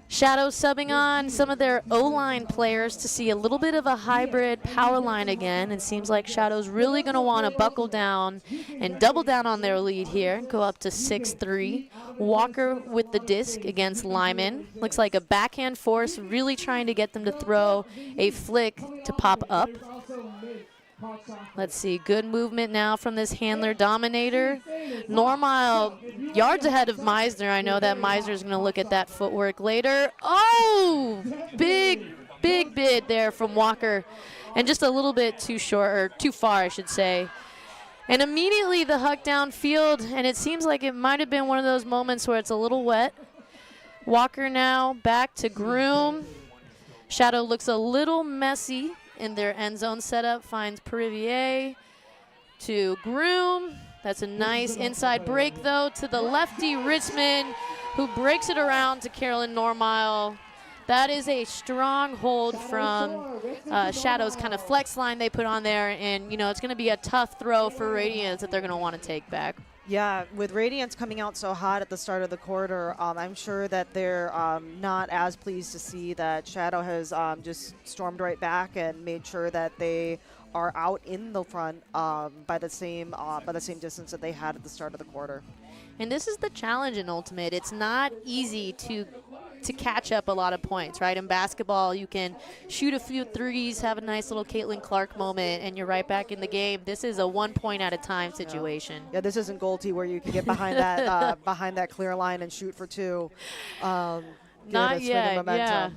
Shadow subbing on some of their O-line players to see a little bit of a hybrid power line again. It seems like Shadow's really going to want to buckle down and double down on their lead here, go up to 6-3. Walker with the disc against Lyman. Looks like a backhand force, really trying to get them to throw a flick to pop up. Let's see, good movement now from this handler dominator. Normile yards ahead of Meisner. I know that Meisner's going to look at that footwork later. Oh, big bid there from Walker. And just a little bit too short, or too far, I should say. And immediately the huck downfield, and it seems like it might have been one of those moments where it's a little wet. Walker now back to Groom. Shadow looks a little messy in their end zone setup, finds Perivier to Groom. That's a nice inside break, though, to the lefty Richmond, who breaks it around to Carolyn Normile. That is a strong hold from Shadow's kind of flex line they put on there, and, it's going to be a tough throw for Radiance that they're going to want to take back. Yeah, with Radiance coming out so hot at the start of the quarter, I'm sure that they're not as pleased to see that Shadow has just stormed right back and made sure that they are out in the front by the same distance that they had at the start of the quarter. And this is the challenge in Ultimate. It's not easy to catch up a lot of points, right? In basketball, you can shoot a few threes, have a nice little Caitlin Clark moment, and you're right back in the game. This is a 1 point at a time situation. Yeah, this isn't Goldie where you can get behind that clear line and shoot for two. Not yet, yeah.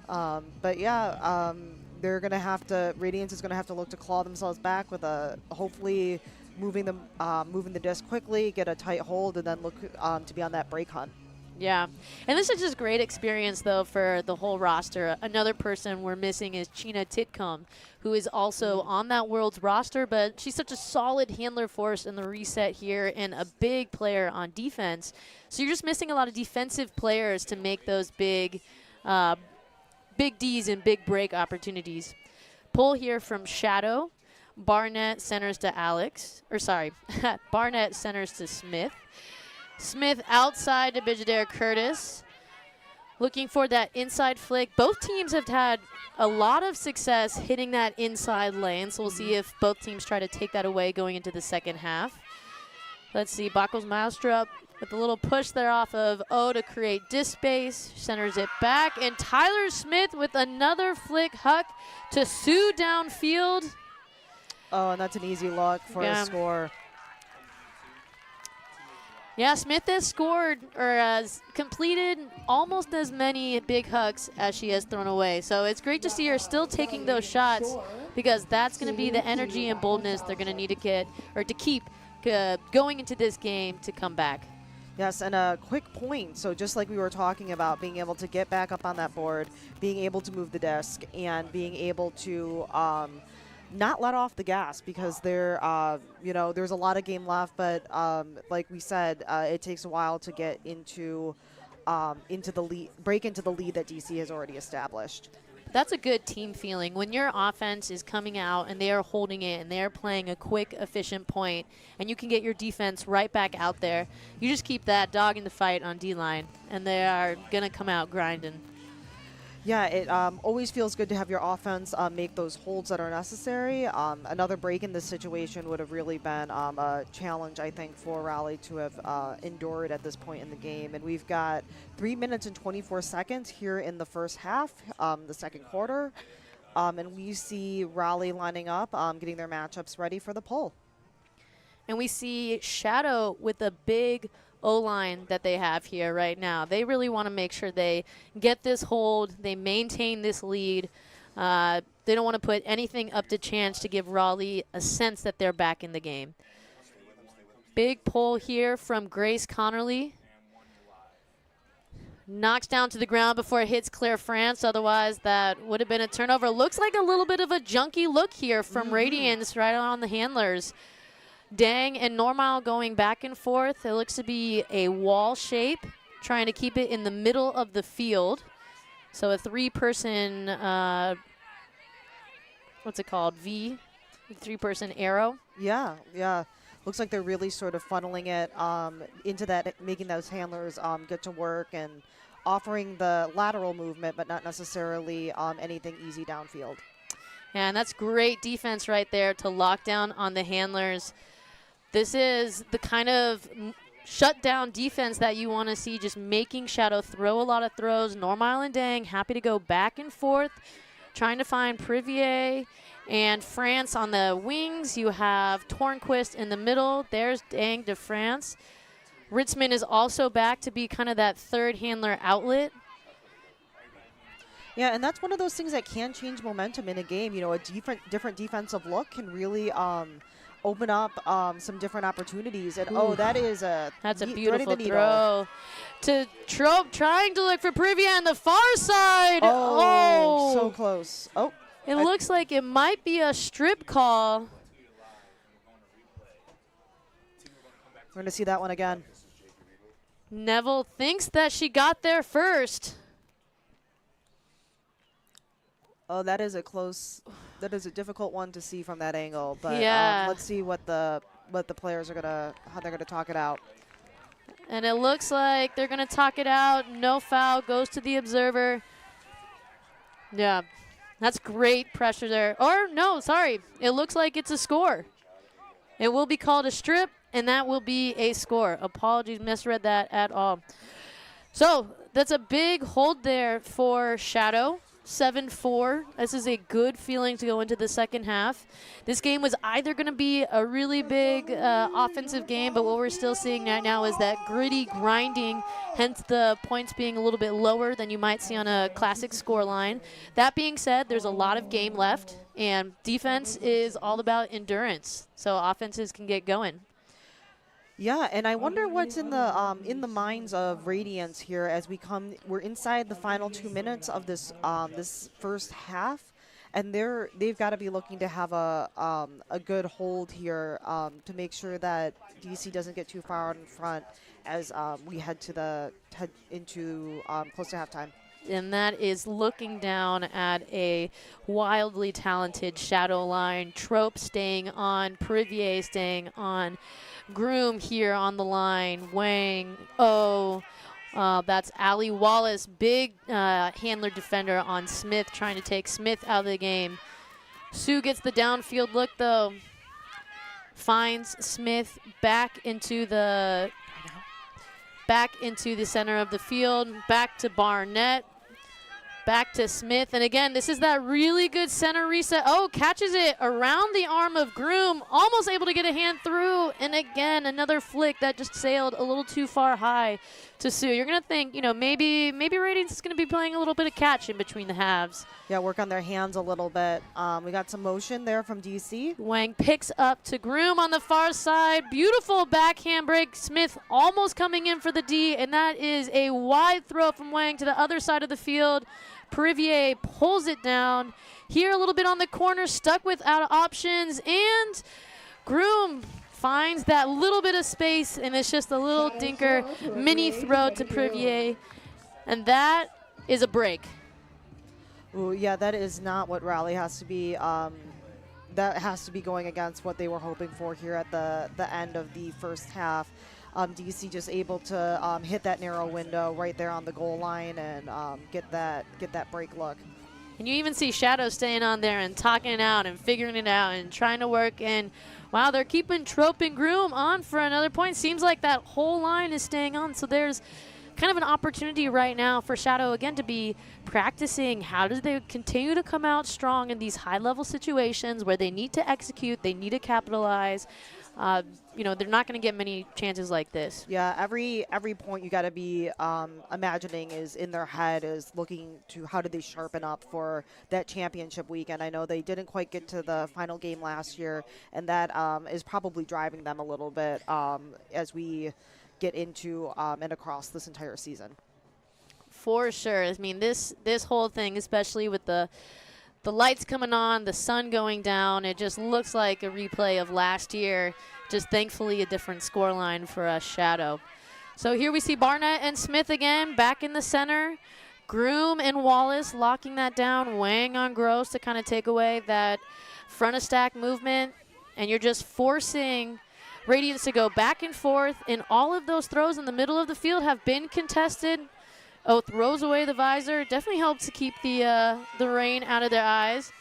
But yeah, they're gonna have to. Radiance is gonna have to look to claw themselves back with hopefully moving the disc quickly, get a tight hold, and then look to be on that break hunt. Yeah, and this is just great experience, though, for the whole roster. Another person we're missing is Chena Titcomb, who is also on that World's roster, but she's such a solid handler force in the reset here and a big player on defense. So you're just missing a lot of defensive players to make those big Ds and big break opportunities. Pull here from Shadow. Barnett centers to Barnett centers to Smith. Smith outside to Bijadair Curtis. Looking for that inside flick. Both teams have had a lot of success hitting that inside lane, so we'll see if both teams try to take that away going into the second half. Let's see, Bakos Maustrup with a little push there off of O to create disk space. Centers it back, and Tyler Smith with another flick huck to Sue downfield. Oh, and that's an easy look for a score. Yeah, Smith has scored or has completed almost as many big hucks as she has thrown away. So it's great to see her still taking those shots because that's going to be the energy and boldness they're going to need to get or to keep going into this game to come back. Yes, and a quick point. So just like we were talking about, being able to get back up on that board, being able to move the disc, and being able to not let off the gas, because they're, you know, there's a lot of game left, but like we said, it takes a while to get into the lead, break into the lead that DC has already established. That's a good team feeling when your offense is coming out and they are holding it and they're playing a quick, efficient point, and you can get your defense right back out there. You just keep that dog in the fight on D-line, and they are going to come out grinding. Yeah, it always feels good to have your offense make those holds that are necessary. Another break in this situation would have really been a challenge, I think, for Raleigh to have endured at this point in the game. And we've got 3 minutes and 24 seconds here in the first half, the second quarter. And we see Raleigh lining up, getting their matchups ready for the PUL. And we see Shadow with a big O-line that they have here right now. They really want to make sure they get this hold, they maintain this lead. They don't want to put anything up to chance to give Raleigh a sense that they're back in the game. Big pull here from Grace Connerly. Knocks down to the ground before it hits Claire France. Otherwise, that would have been a turnover. Looks like a little bit of a junky look here from Radiance right on the handlers. Dang and Normal going back and forth. It looks to be a wall shape, trying to keep it in the middle of the field. So a three-person, what's it called, V? Three-person arrow. Yeah, yeah. Looks like they're really sort of funneling it into that, making those handlers get to work and offering the lateral movement, but not necessarily anything easy downfield. Yeah, and that's great defense right there to lock down on the handlers. This is the kind of shutdown defense that you want to see, just making Shadow throw a lot of throws. Normal and Dang happy to go back and forth, trying to find Privier and France on the wings. You have Tornquist in the middle. There's Dang to France. Ritzman is also back to be kind of that third handler outlet. Yeah, and that's one of those things that can change momentum in a game. You know, a different defensive look can really open up some different opportunities. And oh, that's a beautiful throw to Trope, trying to look for Privier on the far side. Oh, so close. Oh, it looks like it might be a strip call. We're going to see that one again. Neville thinks that she got there first. Oh, that is a difficult one to see from that angle. But yeah. Let's see what the players are how they're gonna talk it out. And it looks like they're gonna talk it out. No foul goes to the observer. Yeah, that's great pressure there. Or no, sorry, it looks like it's a score. It will be called a strip, and that will be a score. Apologies, misread that at all. So that's a big hold there for Shadow. 7-4. This is a good feeling to go into the second half. This game was either going to be a really big offensive game, but what we're still seeing right now is that gritty grinding, hence the points being a little bit lower than you might see on a classic score line. That being said, there's a lot of game left, and defense is all about endurance, so offenses can get going. Yeah, and I wonder what's in the minds of Radiance here as we're inside the final 2 minutes of this this first half, and they've got to be looking to have a good hold here to make sure that DC doesn't get too far out in front as we head into close to halftime. And that is looking down at a wildly talented Shadow line. Trope staying on, Privier staying on. Groom here on the line. Wang, that's Ali Wallace, big handler defender on Smith, trying to take Smith out of the game. Sue gets the downfield look though. Finds Smith back into the center of the field. Back to Barnett. Back to Smith, and again, this is that really good center reset. Oh, catches it around the arm of Groom, almost able to get a hand through, and again, another flick that just sailed a little too far high to Sue. You're gonna think, maybe Radiance is gonna be playing a little bit of catch in between the halves. Yeah, work on their hands a little bit. We got some motion there from DC. Wang picks up to Groom on the far side. Beautiful backhand break. Smith almost coming in for the D, and that is a wide throw from Wang to the other side of the field. Privier pulls it down. here a little bit on the corner, stuck without options, and Groom finds that little bit of space, and it's just a little dinker mini throw to Privier, and that is a break. Ooh, yeah, that is not what Raleigh has to be. That has to be going against what they were hoping for here at the end of the first half. DC just able to hit that narrow window right there on the goal line and get that break look. And you even see Shadow staying on there and talking it out and figuring it out and trying to work. And wow, they're keeping Trope and Groom on for another point. Seems like that whole line is staying on. So there's kind of an opportunity right now for Shadow again to be practicing how do they continue to come out strong in these high-level situations where they need to execute, they need to capitalize. You know, they're not going to get many chances like this. Yeah, every point you got to be imagining is in their head is looking to how do they sharpen up for that championship weekend. I know they didn't quite get to the final game last year, and that is probably driving them a little bit as we get into and across this entire season. For sure. I mean, this whole thing, especially with the lights coming on, the sun going down, it just looks like a replay of last year. Just thankfully a different scoreline for us, Shadow. So here we see Barnett and Smith again back in the center. Groom and Wallace locking that down, weighing on Gross to kind of take away that front of stack movement. And you're just forcing Radiance to go back and forth. And all of those throws in the middle of the field have been contested. Oh, throws away the visor. Definitely helps to keep the rain out of their eyes.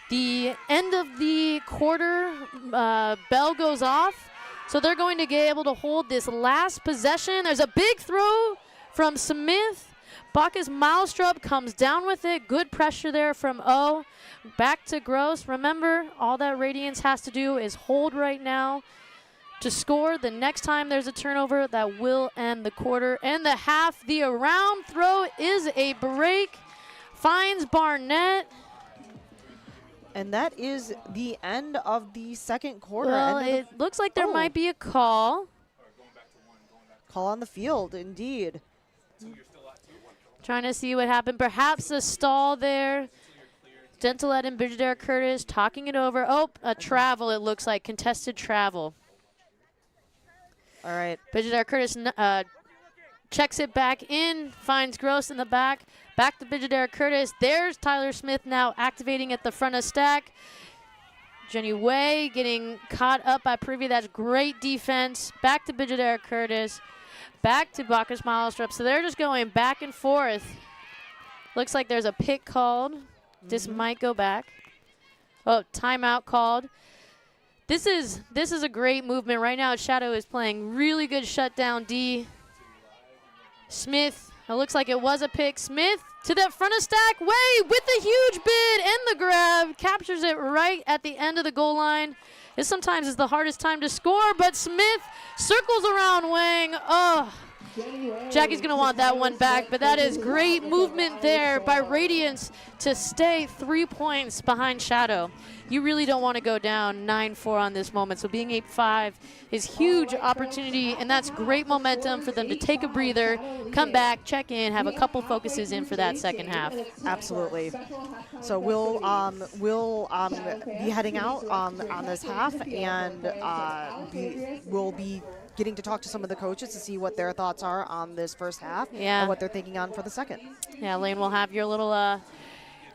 The end of the quarter bell goes off, so they're going to be able to hold this last possession. There's a big throw from Smith. Bacchus Malstrup comes down with it. Good pressure there from O. Back to Gross. Remember, all that Radiance has to do is hold right now to score. The next time there's a turnover, that will end the quarter and the half. The around throw is a break. Finds Barnett. And that is the end of the second quarter. Well, it looks like there might be a call. Call on the field, indeed. Trying to see what happened. Perhaps a stall there. Gentilette and Bridget Curtis talking it over. Oh, a travel, it looks like. Contested travel. All right. Bridget Curtis checks it back in, finds Gross in the back. Back to Bridget Curtis. There's Tyler Smith now activating at the front of stack. Jenny Way getting caught up by Privy. That's great defense. Back to Bridget Curtis. Back to Bacchus Malstrup. So they're just going back and forth. Looks like there's a pick called. This might go back. Oh, timeout called. This is a great movement. Right now, Shadow is playing really good shutdown D. Smith, it looks like it was a pick. Smith to that front of stack. Way with the huge bid and the grab. Captures it right at the end of the goal line. This sometimes is the hardest time to score, but Smith circles around Wang. Oh, Jackie's going to want that one back, but that is great movement there by Radiance to stay 3 points behind Shadow. You really don't want to go down 9-4 on this moment, so being 8-5 is huge opportunity, and that's great momentum for them to take a breather, come back, check in, have a couple focuses in for that second half. Absolutely. So we'll be heading out on this half, and we'll be getting to talk to some of the coaches to see what their thoughts are on this first half and what they're thinking on for the second. Yeah, Lane, we'll have your little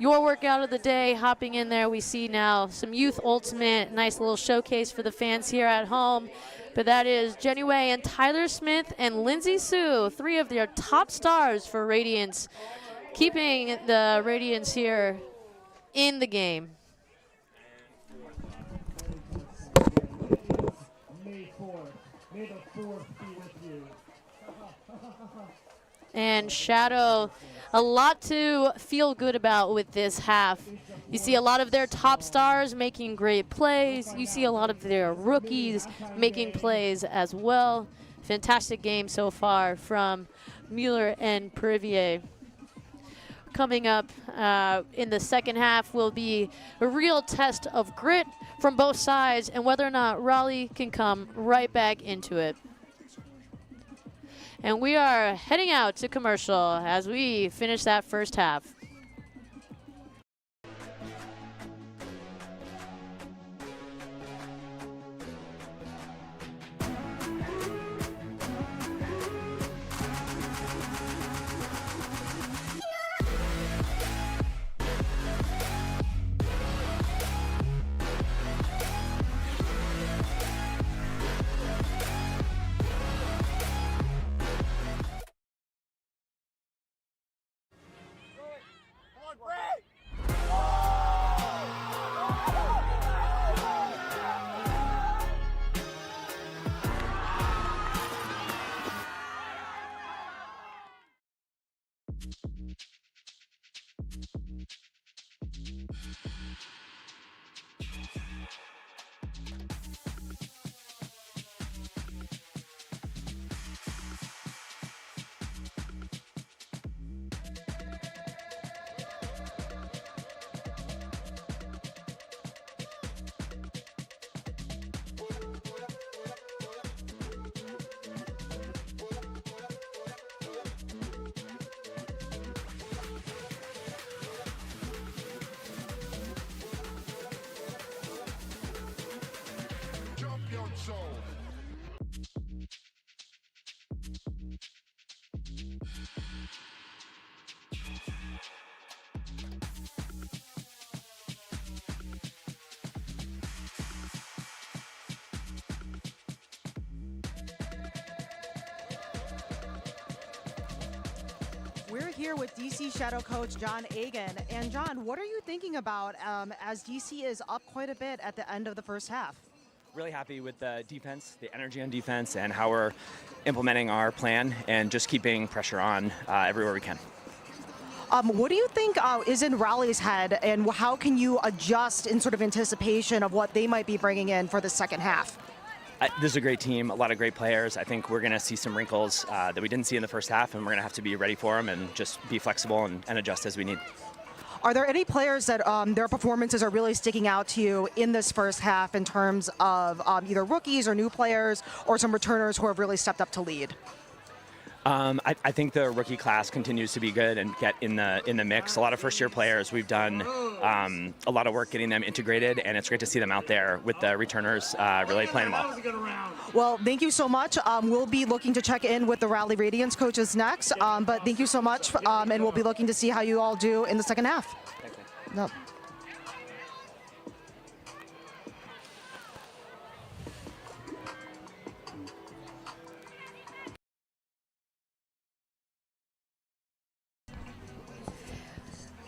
your workout of the day hopping in there. We see now some Youth Ultimate, nice little showcase for the fans here at home. But that is Jenny Way and Tyler Smith and Lindsay Sue, 3 of their top stars for Radiance, keeping the Radiance here in the game. May the 4th be with you. And Shadow, a lot to feel good about with this half. You see a lot of their top stars making great plays. You see a lot of their rookies making plays as well. Fantastic game so far from Mueller and Perivier. Coming up in the second half will be a real test of grit from both sides and whether or not Raleigh can come right back into it. And we are heading out to commercial as we finish that first half. here with DC Shadow coach John Agan. And John, what are you thinking about as DC is up quite a bit at the end of the first half? Really happy with the defense, the energy on defense, and how we're implementing our plan and just keeping pressure on everywhere we can. What do you think is in Raleigh's head, and how can you adjust in sort of anticipation of what they might be bringing in for the second half? This is a great team, a lot of great players. I think we're going to see some wrinkles that we didn't see in the first half, and we're going to have to be ready for them and just be flexible and adjust as we need. Are there any players that their performances are really sticking out to you in this first half in terms of either rookies or new players or some returners who have really stepped up to lead? I think the rookie class continues to be good and get in the mix. A lot of first-year players. We've done a lot of work getting them integrated, and it's great to see them out there with the returners really playing well. Well, thank you so much. We'll be looking to check in with the Raleigh Radiance coaches next, but thank you so much, and we'll be looking to see how you all do in the second half. Thanks, man. No.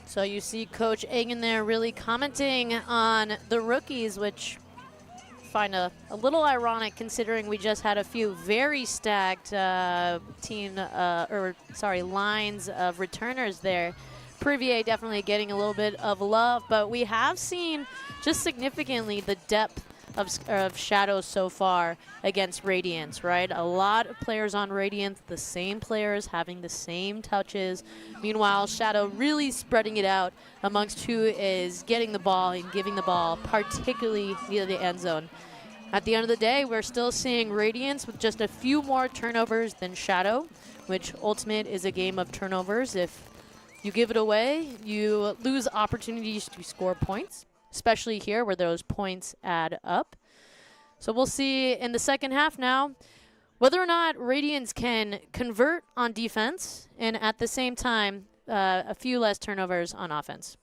So you see Coach Agan there really commenting on the rookies, which I find a little ironic considering we just had a few very stacked lines of returners there. Privier definitely getting a little bit of love, but we have seen just significantly the depth of Shadow so far against Radiance, right? A lot of players on Radiance, the same players having the same touches. Meanwhile, Shadow really spreading it out amongst who is getting the ball and giving the ball, particularly near the end zone. At the end of the day, we're still seeing Radiance with just a few more turnovers than Shadow, which Ultimate is a game of turnovers. If you give it away, you lose opportunities to score points, especially here where those points add up. So we'll see in the second half now whether or not Radiance can convert on defense and at the same time a few less turnovers on offense.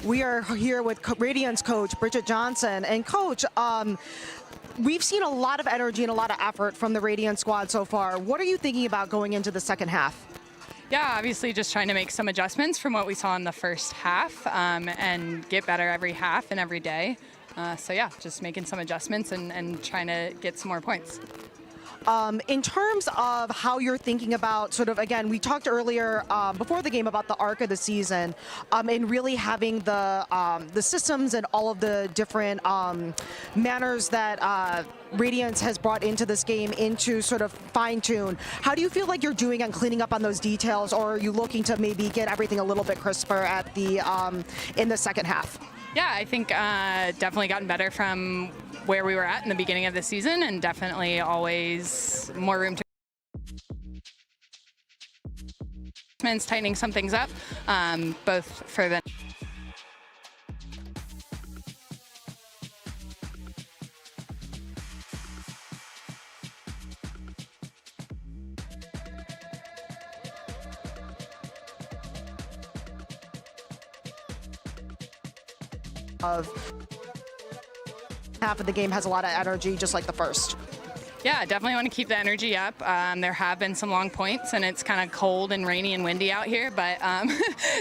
We are here with Radiance coach Bridget Johnson. And coach, we've seen a lot of energy and a lot of effort from the Radiance squad so far. What are you thinking about going into the second half? Yeah, obviously just trying to make some adjustments from what we saw in the first half and get better every half and every day. So yeah, just making some adjustments and trying to get some more points. In terms of how you're thinking about sort of, again, we talked earlier before the game about the arc of the season and really having the systems and all of the different manners that Radiance has brought into this game into sort of fine tune. How do you feel like you're doing on cleaning up on those details, or are you looking to maybe get everything a little bit crisper at the in the second half? Yeah, I think definitely gotten better from where we were at in the beginning of the season, and definitely always more room to tightening some things up, both for the of half of the game has a lot of energy, just like the first. Yeah, definitely want to keep the energy up. There have been some long points, and it's kind of cold and rainy and windy out here, but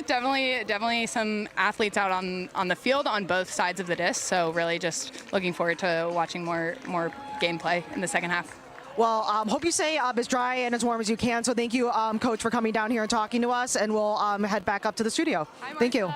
definitely some athletes out on the field on both sides of the disc. So really just looking forward to watching more gameplay in the second half. Well, hope you stay as dry and as warm as you can. So thank you, Coach, for coming down here and talking to us, and we'll head back up to the studio. Hi, thank you.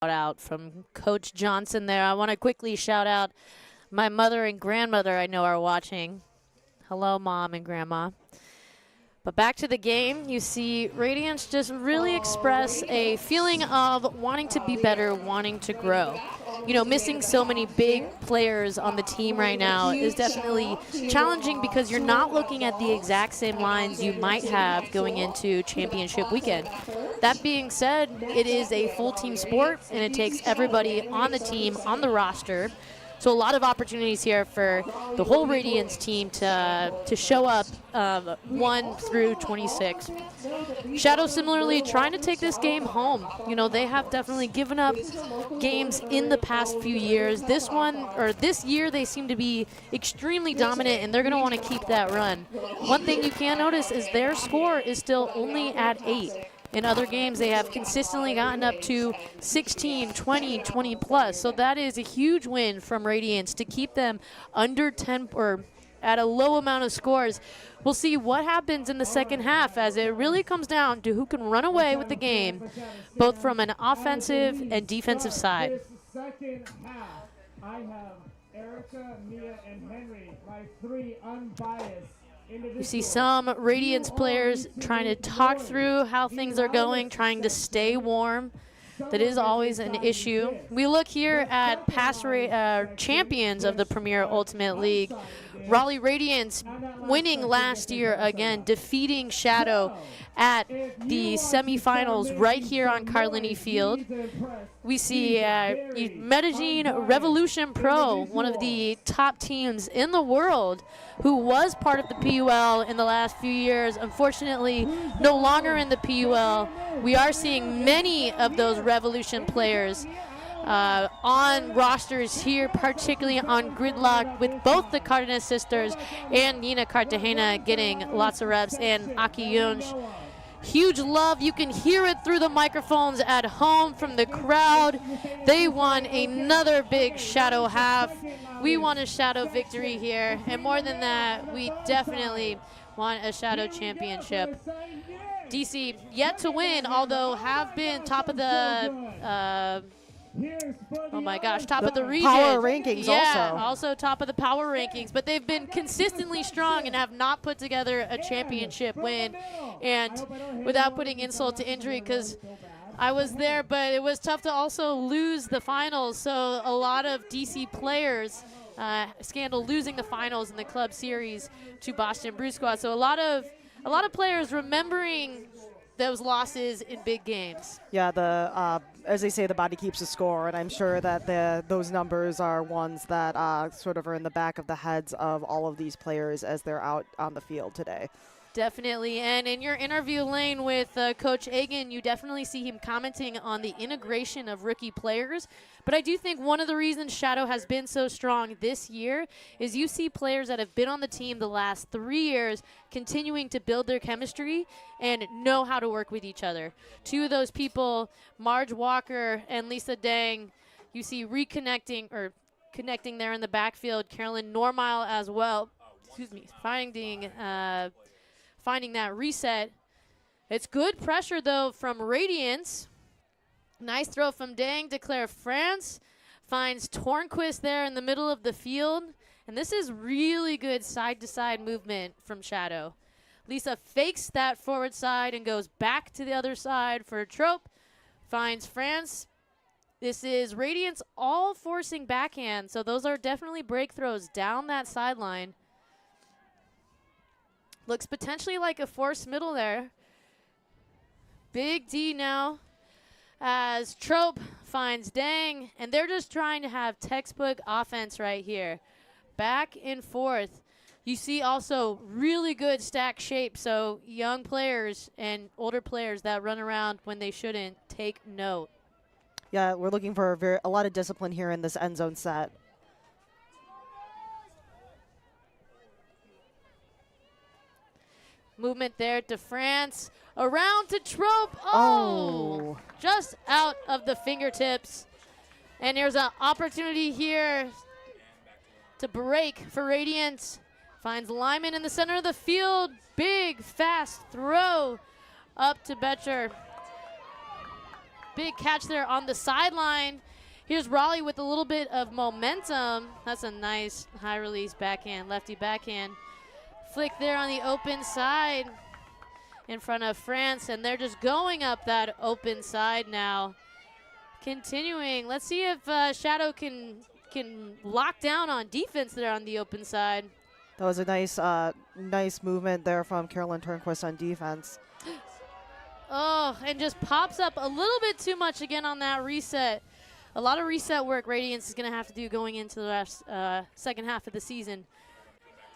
Out from Coach Johnson there. I want to quickly shout out my mother and grandmother I know are watching. Hello, Mom and Grandma. But back to the game, you see Radiance just really express a feeling of wanting to be better, wanting to grow. You know, missing so many big players on the team right now is definitely challenging because you're not looking at the exact same lines you might have going into championship weekend. That being said, it is a full team sport, and it takes everybody on the team, on the roster. So a lot of opportunities here for the whole Radiance team to show up 1 through 26. Shadow similarly trying to take this game home. You know, they have definitely given up games in the past few years. This year they seem to be extremely dominant, and they're going to want to keep that run. One thing you can notice is their score is still only at 8. In other games, they have consistently gotten up to 16, 20, 20 plus. So that is a huge win from Radiance to keep them under 10 or at a low amount of scores. We'll see what happens in the second half, as it really comes down to who can run away with the game, both from an offensive and defensive side. Second half, I have Erica, Mia, and Henry, my 3 unbiased. You see some Radiance players trying to talk through how things are going, trying to stay warm. That is always an issue. We look here at past champions of the Premier Ultimate League. Raleigh Radiance winning last year again, defeating Shadow at the semifinals right here on Carlini Field. We see Medellin Revolution Pro, one of the top teams in the world, who was part of the PUL in the last few years. Unfortunately, no longer in the PUL. We are seeing many of those Revolution players on rosters here, particularly on Gridlock, with both the Cardenas sisters and Nina Cartagena getting lots of reps, and Aki Yunj. Huge love. You can hear it through the microphones at home from the crowd. They won another big Shadow half. We want a Shadow victory here, and more than that, we definitely want a Shadow championship. DC yet to win, although have been top of the top of the region. Power rankings also top of the power rankings, but they've been consistently strong and have not put together a championship win. And without putting insult to injury, because I was there, but it was tough to also lose the finals. So a lot of DC players, Scandal losing the finals in the club series to Boston Brew Squad. So a lot of players remembering those losses in big games. Yeah, as they say, the body keeps a score, and I'm sure that those numbers are ones that sort of are in the back of the heads of all of these players as they're out on the field today. Definitely, and in your interview, Lane, with Coach Agan, you definitely see him commenting on the integration of rookie players. But I do think one of the reasons Shadow has been so strong this year is you see players that have been on the team the last 3 years continuing to build their chemistry and know how to work with each other. 2 of those people, Marge Walker and Lisa Dang, you see reconnecting or connecting there in the backfield. Carolyn Normile as well, finding that reset. It's good pressure, though, from Radiance. Nice throw from Dang to Claire France. Finds Tornquist there in the middle of the field. And this is really good side-to-side movement from Shadow. Lisa fakes that forward side and goes back to the other side for a trope. Finds France. This is Radiance all forcing backhand, so those are definitely break throws down that sideline. Looks potentially like a forced middle there. Big D now as Trope finds Dang, and they're just trying to have textbook offense right here. Back and forth. You see also really good stack shape, so young players and older players that run around when they shouldn't take note. Yeah, we're looking for a lot of discipline here in this end zone set. Movement there to France. Around to Trope. Oh! Just out of the fingertips. And there's an opportunity here to break for Radiance. Finds Lyman in the center of the field. Big, fast throw up to Betcher. Big catch there on the sideline. Here's Raleigh with a little bit of momentum. That's a nice high release backhand, lefty backhand. Flick there on the open side in front of France, and they're just going up that open side now. Continuing, let's see if Shadow can lock down on defense there on the open side. That was a nice movement there from Carolyn Turnquist on defense. Oh, and just pops up a little bit too much again on that reset. A lot of reset work Radiance is going to have to do going into the second half of the season.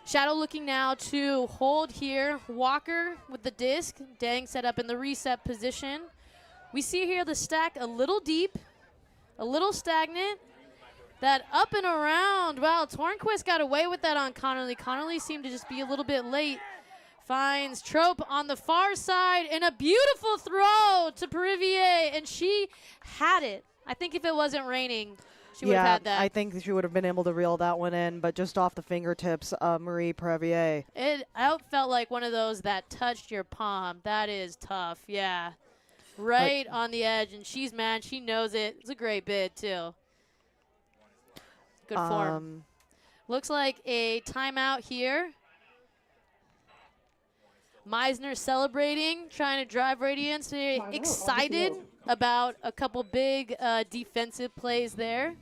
Shadow looking now to hold here. Walker with the disc. Dang set up in the reset position. We see here the stack a little deep, a little stagnant. That up and around. Wow, Tornquist got away with that on Connerly. Connerly seemed to just be a little bit late. Finds Trope on the far side, and a beautiful throw to Perivier, and she had it. I think if it wasn't raining, she would have had that. I think she would have been able to reel that one in, but just off the fingertips of Marie Perivier. It felt like one of those that touched your palm. That is tough, yeah. Right on the edge, and she's mad. She knows it. It's a great bid, too. Good form. Looks like a timeout here. Meisner celebrating, trying to drive Radiance. Excited about a couple big defensive plays there.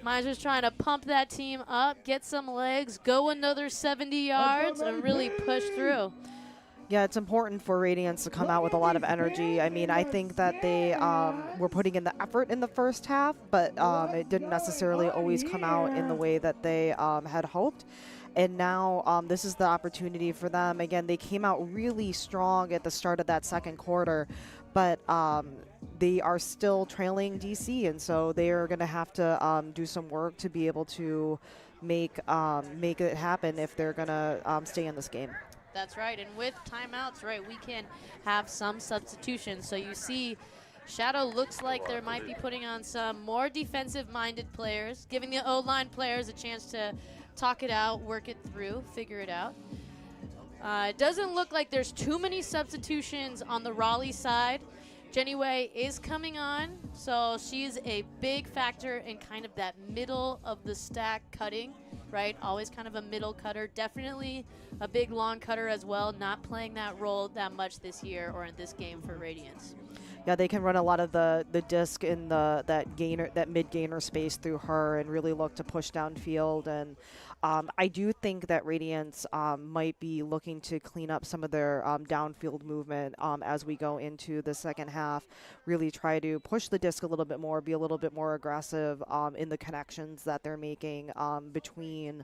Meisner's trying to pump that team up, get some legs, go another 70 yards, and really push through. Yeah, it's important for Radiance to come out with a lot of energy. I mean, I think that they were putting in the effort in the first half, but it didn't necessarily always come out in the way that they had hoped. And now this is the opportunity for them. Again, they came out really strong at the start of that second quarter, but they are still trailing DC, and so they are going to have to do some work to be able to make it happen if they're going to stay in this game. That's right, and with timeouts, right, we can have some substitutions. So you see Shadow looks like there might be putting on some more defensive-minded players, giving the O-line players a chance to talk it out, work it through, figure it out. It doesn't look like there's too many substitutions on the Raleigh side. Jenny Way is coming on, so she's a big factor in kind of that middle of the stack cutting, right? Always kind of a middle cutter. Definitely a big long cutter as well, not playing that role that much this year or in this game for Radiance. Yeah, they can run a lot of the disc in that mid gainer space through her and really look to push downfield. And I do think that Radiance might be looking to clean up some of their downfield movement as we go into the second half. Really try to push the disc a little bit more, be a little bit more aggressive in the connections that they're making between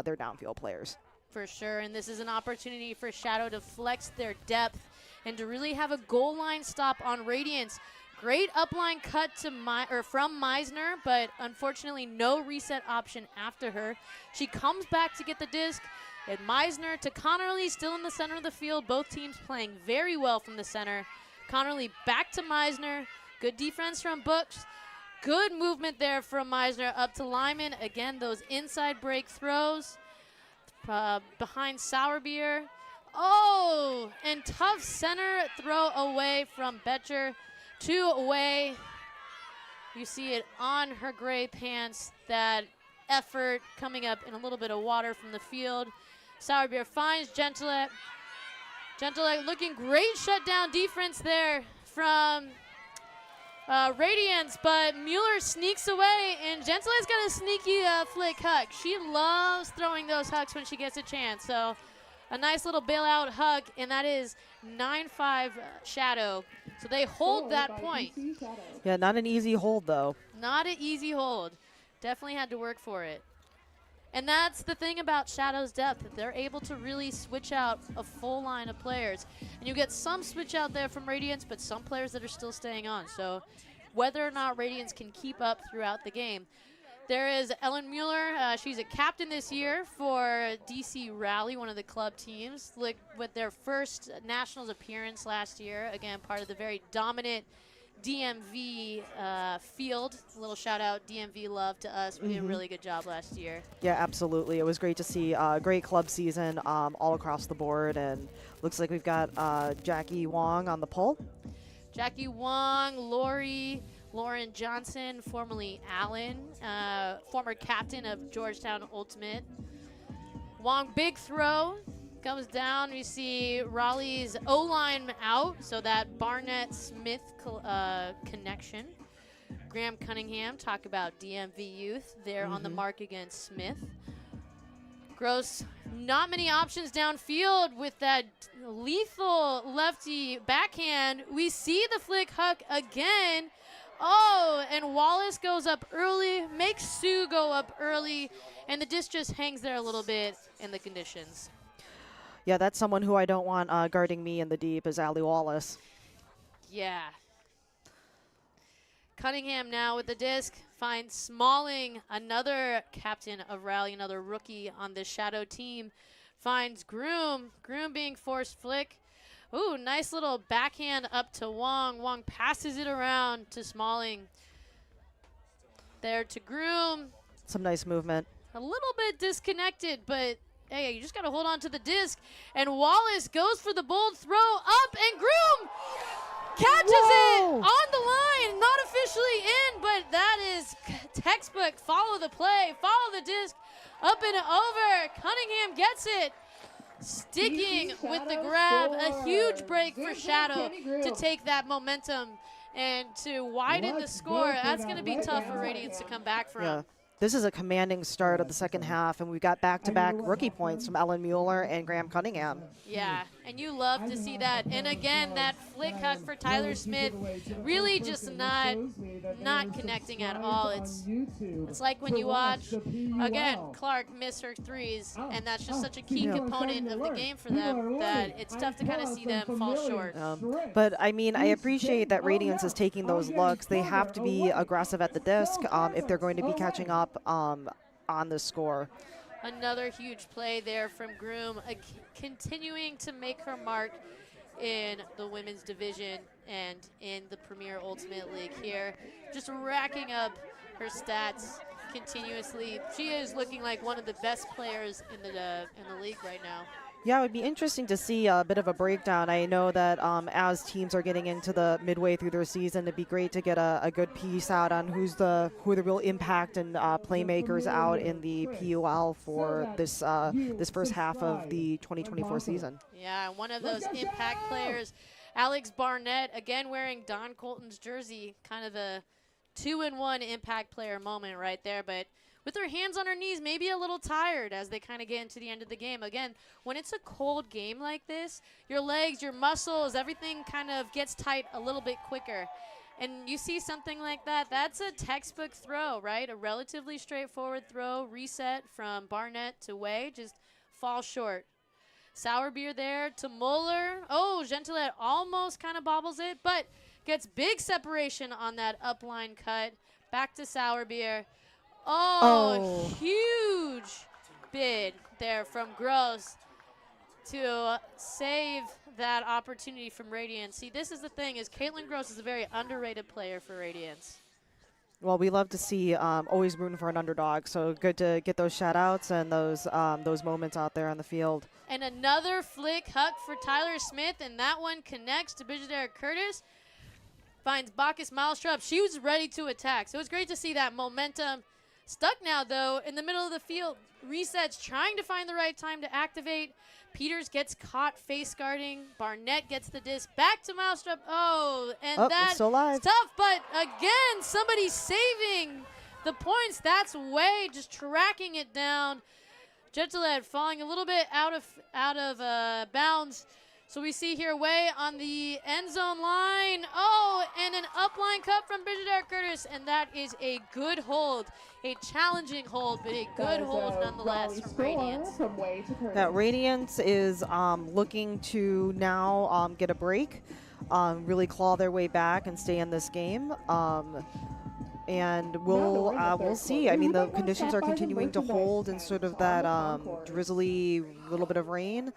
their downfield players. For sure, and this is an opportunity for Shadow to flex their depth and to really have a goal line stop on Radiance. Great upline cut to from Meisner, but unfortunately no reset option after her. She comes back to get the disc, and Meisner to Connerly, still in the center of the field. Both teams playing very well from the center. Connerly back to Meisner. Good defense from Books. Good movement there from Meisner up to Lyman. Again, those inside break throws. Behind Sourbeer. Oh, and tough center throw away from Betcher. 2 away. You see it on her gray pants. That effort coming up in a little bit of water from the field. Sour Beer finds Gentilette. Gentilette looking great shutdown defense there from Radiance, but Mueller sneaks away, and Gentilette's got a sneaky flick huck. She loves throwing those hucks when she gets a chance. So a nice little bailout huck, and that is 9-5 Shadow. So they hold that point. Yeah, not an easy hold, though. Not an easy hold. Definitely had to work for it. And that's the thing about Shadow's depth. They're able to really switch out a full line of players. And you get some switch out there from Radiance, but some players that are still staying on. So whether or not Radiance can keep up throughout the game. There is Ellen Mueller. She's a captain this year for DC Raleigh, one of the club teams, with their first Nationals appearance last year. Again, part of the very dominant DMV field. A little shout out DMV love to us. We did a really good job last year. Yeah, absolutely. It was great to see a great club season all across the board. And looks like we've got Jackie Wong on the PUL. Jackie Wong, Lauren Johnson, formerly Allen, former captain of Georgetown Ultimate. Wong, big throw. Comes down, we see Raleigh's O-line out, so that Barnett-Smith connection. Graham Cunningham, talk about DMV youth there on the mark against Smith. Gross, not many options downfield with that lethal lefty backhand. We see the flick huck again. Oh, and Wallace goes up early, makes Sue go up early, and the disc just hangs there a little bit in the conditions. Yeah, that's someone who I don't want guarding me in the deep is Allie Wallace. Yeah. Cunningham now with the disc finds Smalling, another captain of Raleigh, another rookie on the Shadow team. Finds Groom. Groom being forced flick. Ooh, nice little backhand up to Wong. Wong passes it around to Smalling. There to Groom. Some nice movement. A little bit disconnected, but hey, you just got to hold on to the disc. And Wallace goes for the bold throw up, and Groom catches it on the line. Not officially in, but that is textbook. Follow the play, follow the disc, up and over. Cunningham gets it. Sticking with the grab. A huge break for Shadow to take that momentum and to widen the score. That's going to be tough for Radiance to come back from. Yeah. This is a commanding start of the second half, and we've got back-to-back rookie points from Ellen Mueller and Graham Cunningham. Yeah, and you love to see that. And again, that flick huck for Tyler Smith, really just not connecting at all. It's like when you watch, again, Clark miss her threes, and that's just such a key component of the game for them that it's tough to kind of see them fall short. But, I mean, I appreciate that Radiance is taking those looks. They have to be aggressive at the disc if they're going to be catching up on the score. Another huge play there from Groom, continuing to make her mark in the women's division and in the Premier Ultimate League here. Just racking up her stats continuously. She is looking like one of the best players in the league right now. Yeah, it would be interesting to see a bit of a breakdown. I know that as teams are getting into the midway through their season, it'd be great to get a good piece out on who are the real impact and playmakers out in the PUL for this first half of the 2024 season. Yeah, one of those impact players, Alex Barnett, again wearing Don Colton's jersey, kind of a 2-in-1 impact player moment right there, but with her hands on her knees, maybe a little tired as they kind of get into the end of the game. Again, when it's a cold game like this, your legs, your muscles, everything kind of gets tight a little bit quicker. And you see something like that, that's a textbook throw, right? A relatively straightforward throw, reset from Barnett to Way, just fall short. Sour Beer there to Mueller. Oh, Gentilette almost kind of bobbles it, but gets big separation on that upline cut. Back to Sour Beer. Oh, huge bid there from Gross to save that opportunity from Radiance. See, this is the thing, is Caitlin Gross is a very underrated player for Radiance. Well, we love to see always rooting for an underdog, so good to get those shout-outs and those moments out there on the field. And another flick huck for Tyler Smith, and that one connects to Bijadera Curtis. Finds Bacchus Malstrup. She was ready to attack, so it was great to see that momentum Stuck now, though, in the middle of the field. Resets, trying to find the right time to activate. Peters gets caught face guarding. Barnett gets the disc back to Mousetrap. Oh, and It's that's still alive. tough, but again, somebody saving the points. That's Way just tracking it down. Gentlehead falling a little bit out of bounds. So we see here Way on the end zone line. Oh, and an upline cut from Bridget Curtis, and that is a good hold. A challenging hold, but a good hold nonetheless from Radiance. That Radiance is looking to now get a break, really claw their way back and stay in this game. And we'll see. I mean, the conditions are continuing to hold in sort of that drizzly little bit of rain.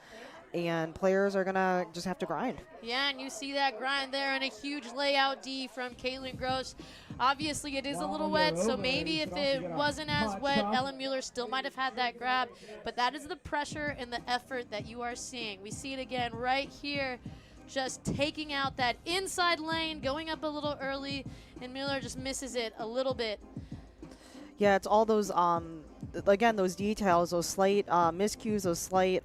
And players are going to just have to grind. Yeah, and you see that grind there and a huge layout D from Caitlin Gross. Obviously, it is a little wet, so maybe if it wasn't as wet, Ellen Mueller still might have had that grab. But that is the pressure and the effort that you are seeing. We see it again right here, just taking out that inside lane, going up a little early, and Mueller just misses it a little bit. Yeah, it's all those, again, those details, those slight miscues, those slight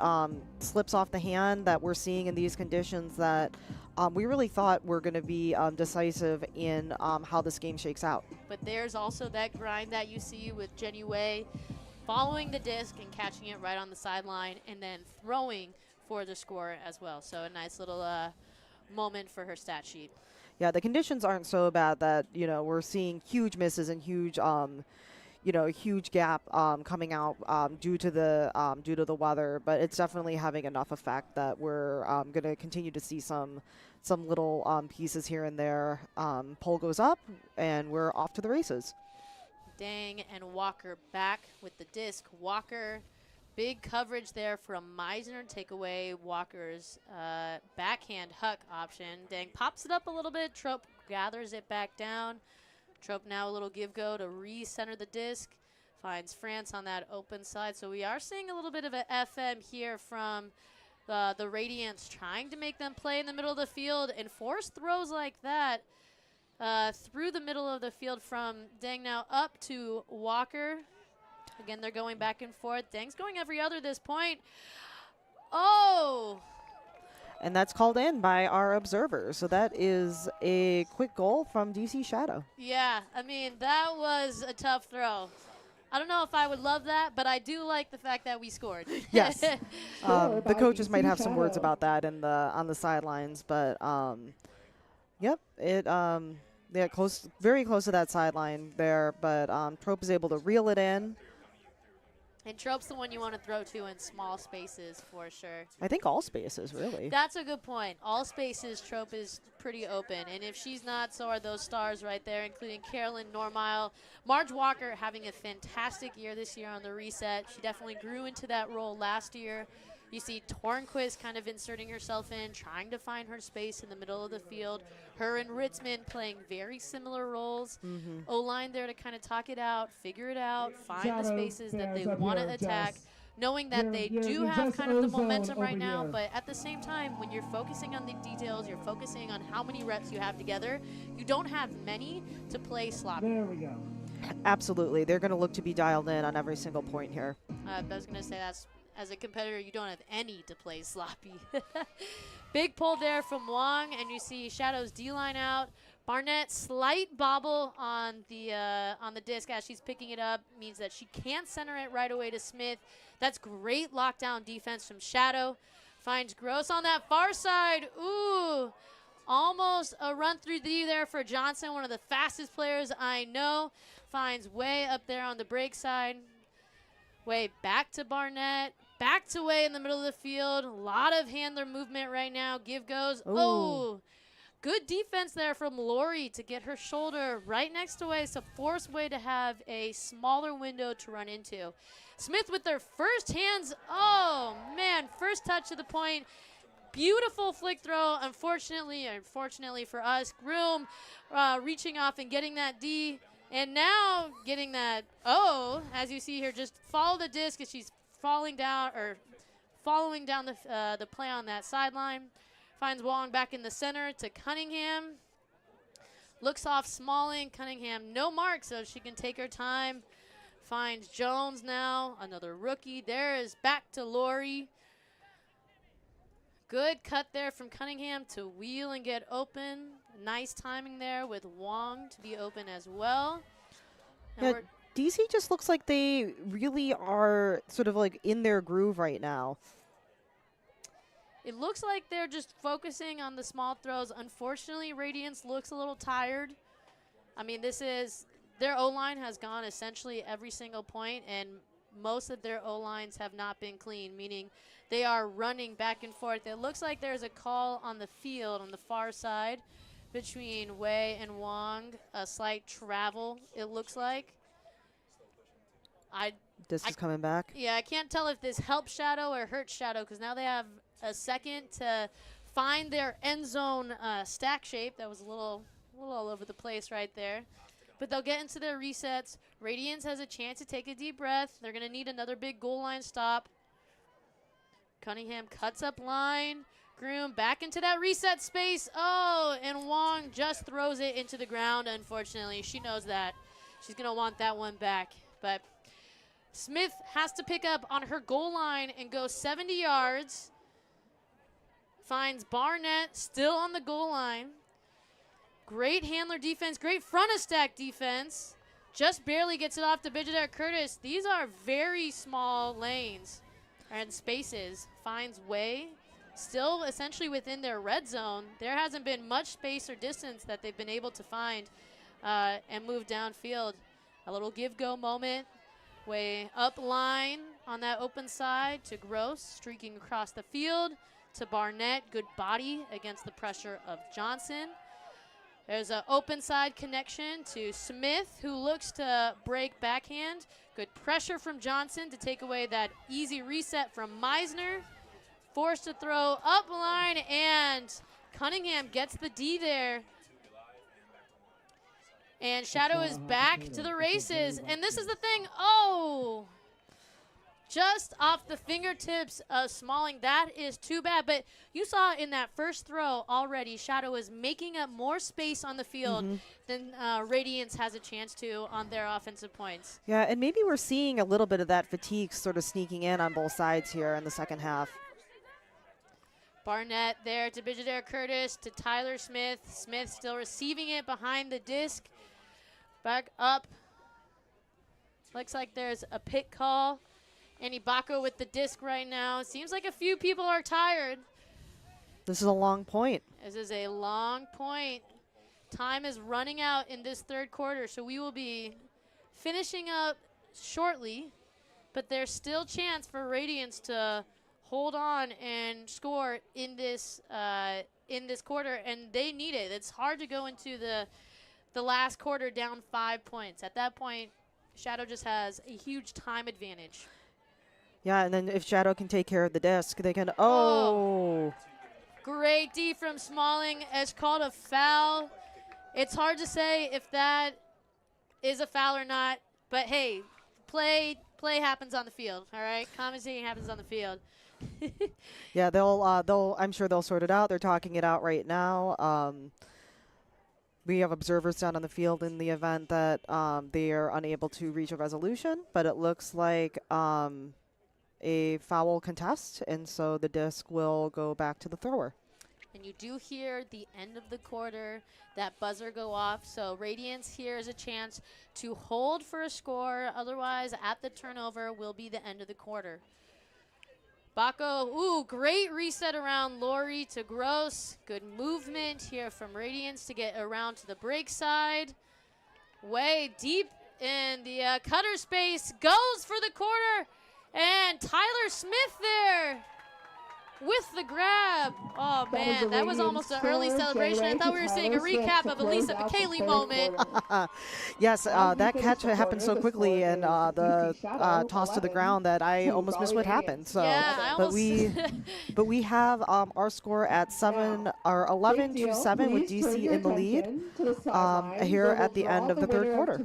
slips off the hand that we're seeing in these conditions that we really thought were going to be decisive in how this game shakes out. But there's also that grind that you see with Jenny Way following the disc and catching it right on the sideline and then throwing for the score as well. So a nice little moment for her stat sheet. Yeah, the conditions aren't so bad that, you know, we're seeing huge misses and huge huge gap coming out due to the weather, but it's definitely having enough effect that we're going to continue to see some little pieces here and there. Pole goes up, and we're off to the races. Dang and Walker back with the disc. Walker, big coverage there from Meisner. Take away Walker's backhand huck option. Dang pops it up a little bit. Trope gathers it back down. Trope now a little give-go to re-center the disc. Finds France on that open side. So we are seeing a little bit of an FM here from the Radiance, trying to make them play in the middle of the field and force throws like that through the middle of the field from Dang now up to Walker. Again, they're going back and forth. Dang's going every other this point. Oh! And that's called in by our observers. So that is a quick goal from DC Shadow. Yeah, I mean, that was a tough throw. I don't know if I would love that, but I do like the fact that we scored. Yes. The coaches might have some words about that in on the sidelines, but yep, very close to that sideline there, but Trope is able to reel it in. And Trope's the one you want to throw to in small spaces for sure. I think all spaces, really. That's a good point. All spaces, Trope is pretty open. And if she's not, so are those stars right there, including Carolyn Normile. Marge Walker having a fantastic year this year on the reset. She definitely grew into that role last year. You see Tornquist kind of inserting herself in, trying to find her space in the middle of the field. Her and Ritzman playing very similar roles. O-line there to kind of talk it out, figure it out, find the spaces that they want to attack, knowing that they do have kind of the momentum right now, but at the same time, when you're focusing on the details, you're focusing on how many reps you have together, you don't have many to play sloppy. There we go. Absolutely. They're going to look to be dialed in on every single point here. I was going to say that's, as a competitor, you don't have any to play sloppy. Big pull there from Wong, and you see Shadow's D-line out. Barnett, slight bobble on the disc as she's picking it up, means that she can't center it right away to Smith. That's great lockdown defense from Shadow. Finds Gross on that far side. Ooh, almost a run through D there for Johnson, one of the fastest players I know. Finds Way up there on the break side. Way back to Barnett. Back to Way in the middle of the field. A lot of handler movement right now. Give goes. Oh, good defense there from Lori to get her shoulder right next to Way. So force Way to have a smaller window to run into. Smith with their first hands. Oh, man. First touch to the point. Beautiful flick throw. Unfortunately for us, Groom reaching off and getting that D. And now getting that O, as you see here, just follow the disc as she's falling down or following down the play on that sideline. Finds Wong back in the center to Cunningham. Looks off Smalling. Cunningham no mark, so she can take her time. finds Jones now, another rookie. There is back to Lori. Good cut there from Cunningham to wheel and get open. Nice timing there with Wong to be open as well. And Yeah, DC just looks like they really are sort of like in their groove right now. it looks like they're just focusing on the small throws. Unfortunately, Radiance looks a little tired. I mean, their O-line has gone essentially every single point, and most of their O-lines have not been clean, meaning they are running back and forth. It looks like there's a call on the field on the far side between Wei and Wong, a slight travel, it looks like. This is coming back. Yeah, I can't tell if this helps Shadow or hurts Shadow, because now they have a second to find their end zone stack shape. That was a little all over the place right there. But they'll get into their resets. Radiance has a chance to take a deep breath. They're going to need another big goal line stop. Cunningham cuts up line. Groom back into that reset space. Oh, and Wong just throws it into the ground, unfortunately. She knows that. She's going to want that one back. But Smith has to pick up on her goal line and go 70 yards. Finds Barnett still on the goal line. Great handler defense, great front of stack defense. Just barely gets it off to Bidget Curtis. These are very small lanes and spaces. Finds Wei, still essentially within their red zone. There hasn't been much space or distance that they've been able to find and move downfield. A little give-go moment. Wei up line on that open side to Gross, streaking across the field to Barnett. Good body against the pressure of Johnson. There's an open side connection to Smith, who looks to break backhand. Good pressure from Johnson to take away that easy reset from Meisner. Forced to throw up line, and Cunningham gets the D there. And Shadow is back to the races. And this is the thing. Oh! Just off the fingertips of Smalling. That is too bad. But you saw in that first throw already, Shadow is making up more space on the field than Radiance has a chance to on their offensive points. Yeah, and maybe we're seeing a little bit of that fatigue sort of sneaking in on both sides here in the second half. Barnett there to Bidget Curtis to Tyler Smith. Smith still receiving it behind the disc. Back up. Looks like there's a pit call. And Ibaka with the disc right now. Seems like a few people are tired. This is a long point. This is a long point. Time is running out in this third quarter, so we will be finishing up shortly. But there's still chance for Radiance to hold on and score in this quarter, and they need it. It's hard to go into the last quarter down 5 points. At that point, Shadow just has a huge time advantage. Yeah, and then if Shadow can take care of the disc, they can, Great D from Smalling. It's called a foul. It's hard to say if that is a foul or not, but hey, play happens on the field, all right? Commentating happens on the field. Yeah, I'm sure they'll sort it out. They're talking it out right now. We have observers down on the field in the event that they are unable to reach a resolution, but it looks like a foul contest, and so the disc will go back to the thrower. And you do hear the end of the quarter, that buzzer go off, so Radiance here is a chance to hold for a score. Otherwise, at the turnover will be the end of the quarter. Baco, great reset around Lori to Gross. Good movement here from Radiance to get around to the break side. Way deep in the cutter space, goes for the quarter. And Tyler Smith there with the grab. Oh, man, that was almost an early celebration. I thought we were seeing a recap of a Lisa McKaylee moment. Yes, that catch happened so quickly, and the toss to the ground that I almost missed what happened. So, yeah, but we have our score at 11-7 with DC in the lead here at the end of the third quarter.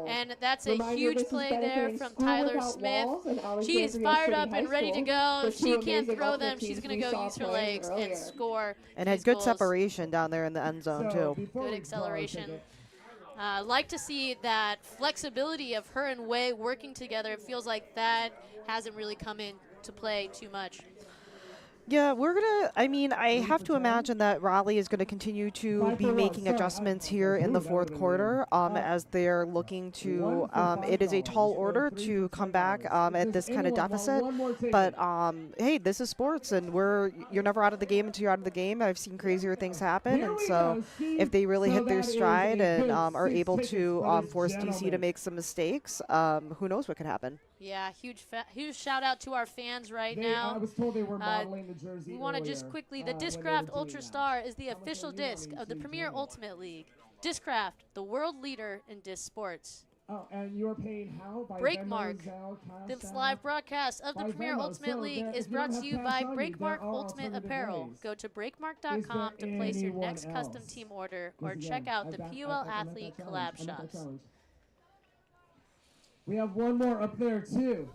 And that's a huge play there from Tyler Smith. She is fired up and ready to go. If she can't throw them, she's going to go use her legs and score. And had good separation down there in the end zone, too. Good acceleration. Like to see that flexibility of her and Wei working together. It feels like that hasn't really come into play too much. Yeah, I have to imagine that Raleigh is going to continue to be making adjustments here in the fourth quarter as they're looking to, it is a tall order to come back at this kind of deficit. But hey, this is sports, and you're never out of the game until you're out of the game. I've seen crazier things happen, and so if they really hit their stride and are able to force DC to make some mistakes, who knows what could happen. Yeah, huge shout out to our fans right now. I was told they were modeling the jersey. We want to just quickly, the Discraft Ultra Star is the official disc of the Premier Ultimate League. Discraft, the world leader in disc sports. Oh, and you're paid how? By Breakmark. Venmo, Zelle, Cash This App? live broadcast of the By Premier Venmo. Ultimate So League that is if you brought don't to you have by cash on you, there Breakmark are Ultimate alternative Apparel. ways. Go to breakmark.com to Is place there your next anyone custom else? team order or Because check again, out the I'm PUL at that Athlete challenge. collab I'm at that shops. challenge. We have one more up there too.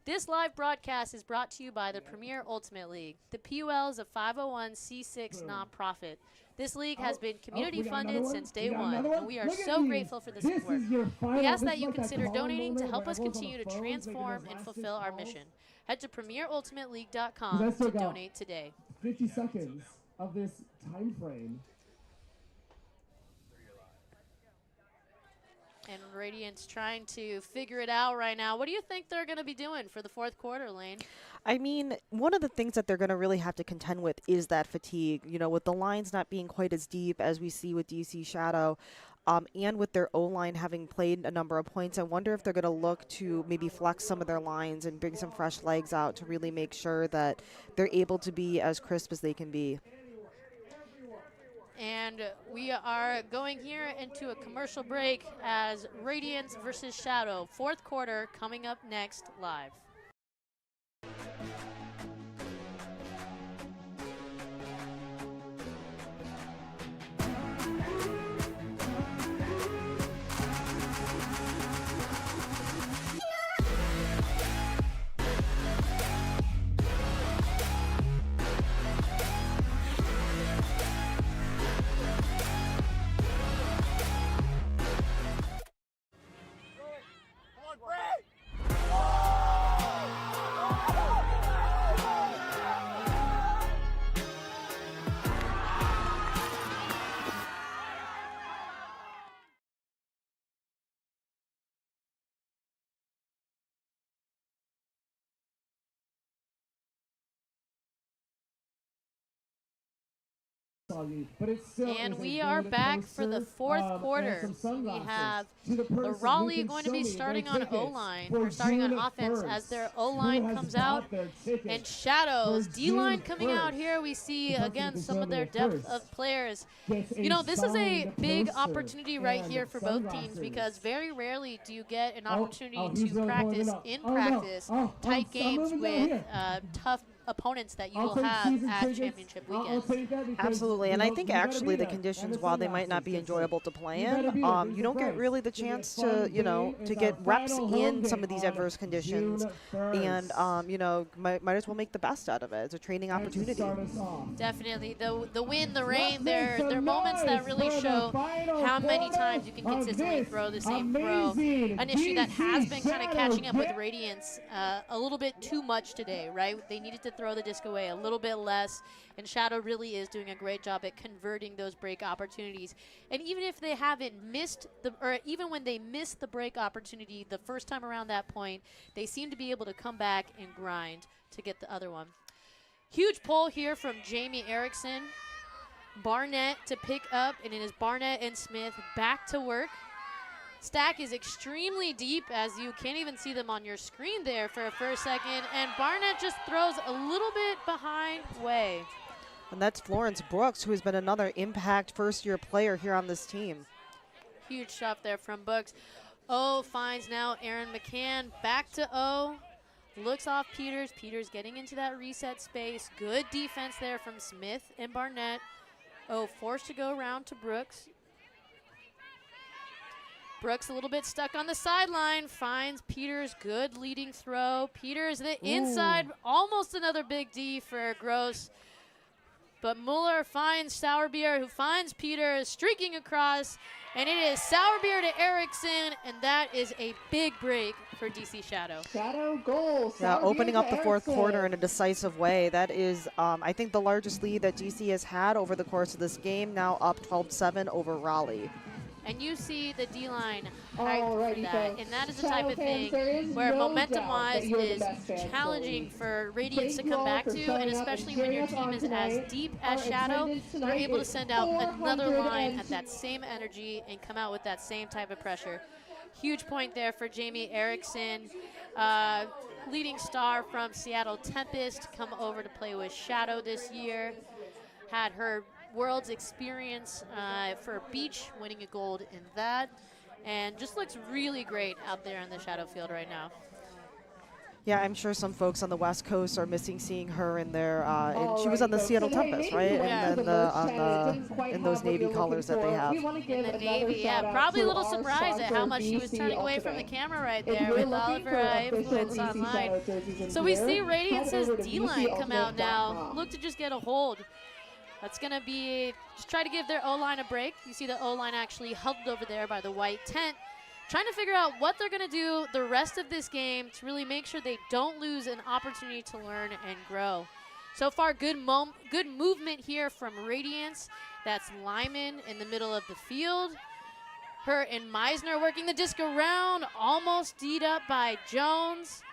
This live broadcast is brought to you by the Premier Ultimate League. The PUL is a 501c6 nonprofit. This league has been community funded since day one, and we are so grateful for the support. We ask that you consider donating to help us continue to transform and fulfill our mission. Head to premierultimateleague.com to donate today. 50 seconds of this time frame. And Radiance trying to figure it out right now. What do you think they're going to be doing for the fourth quarter, Lane? I mean, one of the things that they're going to really have to contend with is that fatigue. You know, with the lines not being quite as deep as we see with DC Shadow, and with their O-line having played a number of points, I wonder if they're going to look to maybe flex some of their lines and bring some fresh legs out to really make sure that they're able to be as crisp as they can be. And we are going here into a commercial break as Radiance versus Shadow, fourth quarter, coming up next live. And we are back for the fourth quarter. We have the Raleigh going to be starting on O-line, or starting on offense as their O-line comes out. And Shadows, D-line coming out here. We see, again, some of their depth of players. You know, this is a big opportunity right here for both teams because very rarely do you get an opportunity to practice in practice tight games with tough opponents that you will have at championship weekends. Absolutely, and I think actually the conditions, while they might not be enjoyable to play in, you don't get really the chance to, you know, to get reps in some of these adverse conditions, and you know, might as well make the best out of it. It's a training opportunity. Definitely, the wind, the rain, they're moments that really show how many times you can consistently throw the same throw. An issue that has been kind of catching up with Radiance a little bit too much today, right? They needed to throw the disc away a little bit less, and Shadow really is doing a great job at converting those break opportunities. And even if they haven't missed or even when they miss the break opportunity the first time around that point, they seem to be able to come back and grind to get the other one. Huge pull here from Jamie Erickson. Barnett to pick up, and it is Barnett and Smith back to work. Stack is extremely deep, as you can't even see them on your screen there for a first second, and Barnett just throws a little bit behind Way. And that's Florence Brooks, who has been another impact first-year player here on this team. Huge shot there from Brooks. O finds now Aaron McCann. Back to O. Looks off Peters. Peters getting into that reset space. Good defense there from Smith and Barnett. O forced to go around to Brooks. Brooks a little bit stuck on the sideline, finds Peters, good leading throw. Peters the inside, almost another big D for Gross. But Mueller finds Sourbeer, who finds Peter, streaking across, and it is Sourbeer to Erickson, and that is a big break for DC Shadow. Shadow goal. Yeah, opening up the fourth quarter in a Erickson. decisive way. That is, I think, the largest lead that DC has had over the course of this game, now up 12-7 over Raleigh. And you see the D-line hyped for Alrighty, that. folks. And that is the Shadow type of fans, thing there is where no momentum-wise doubt that you're the is best fans challenging for for Radiance Thank to you come all back for to, showing and up especially and when your cheering team us is on as tonight. deep Our as Shadow, attendance they're tonight able to is send out another line 402. at that same energy and come out with that same type of pressure. Huge point there for Jamie Erickson, leading star from Seattle Tempest, come over to play with Shadow this year. Had her World's experience for Beach, winning a gold in that. And just looks really great out there on the Shadow field right now. Yeah, I'm sure some folks on the West Coast are missing seeing her in their. She was Alrighty, on the folks. Seattle And hey, Tempest, maybe right? you went Yeah. to And the then merch tent and it didn't quite in those have what navy you're colors looking that they for. have. We want to give In the another Navy, yeah, shout out probably a to little our surprised at how sponsor, much she was DC turning away from the Ultimate. camera right If there you're with looking all of for her official influence DC online. Shadow jerseys and So we gear, see head Radiance's over to D-line come out now. DCUltimate.com. Look to just get a hold. That's going to be, just try to give their O-line a break. You see the O-line actually huddled over there by the white tent, trying to figure out what they're going to do the rest of this game to really make sure they don't lose an opportunity to learn and grow. So far, good movement here from Radiance. That's Lyman in the middle of the field. Her and Meisner working the disc around, almost D'd up by Jones.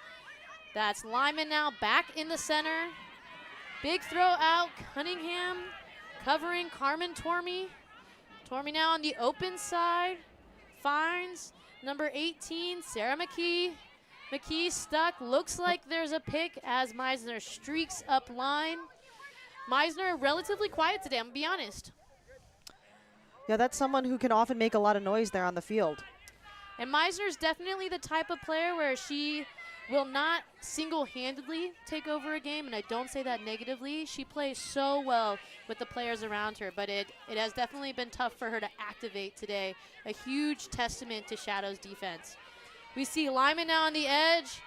That's Lyman now back in the center. Big throw out, Cunningham covering Carmen Tormey. Tormey now on the open side, finds number 18, Sarah McKee. McKee stuck, looks like there's a pick as Meisner streaks up line. Meisner relatively quiet today, I'm gonna be honest. Yeah, that's someone who can often make a lot of noise there on the field. And Meisner's definitely the type of player where she will not single-handedly take over a game, and I don't say that negatively. She plays so well with the players around her, but it has definitely been tough for her to activate today. A huge testament to Shadow's defense. We see Lyman now on the edge.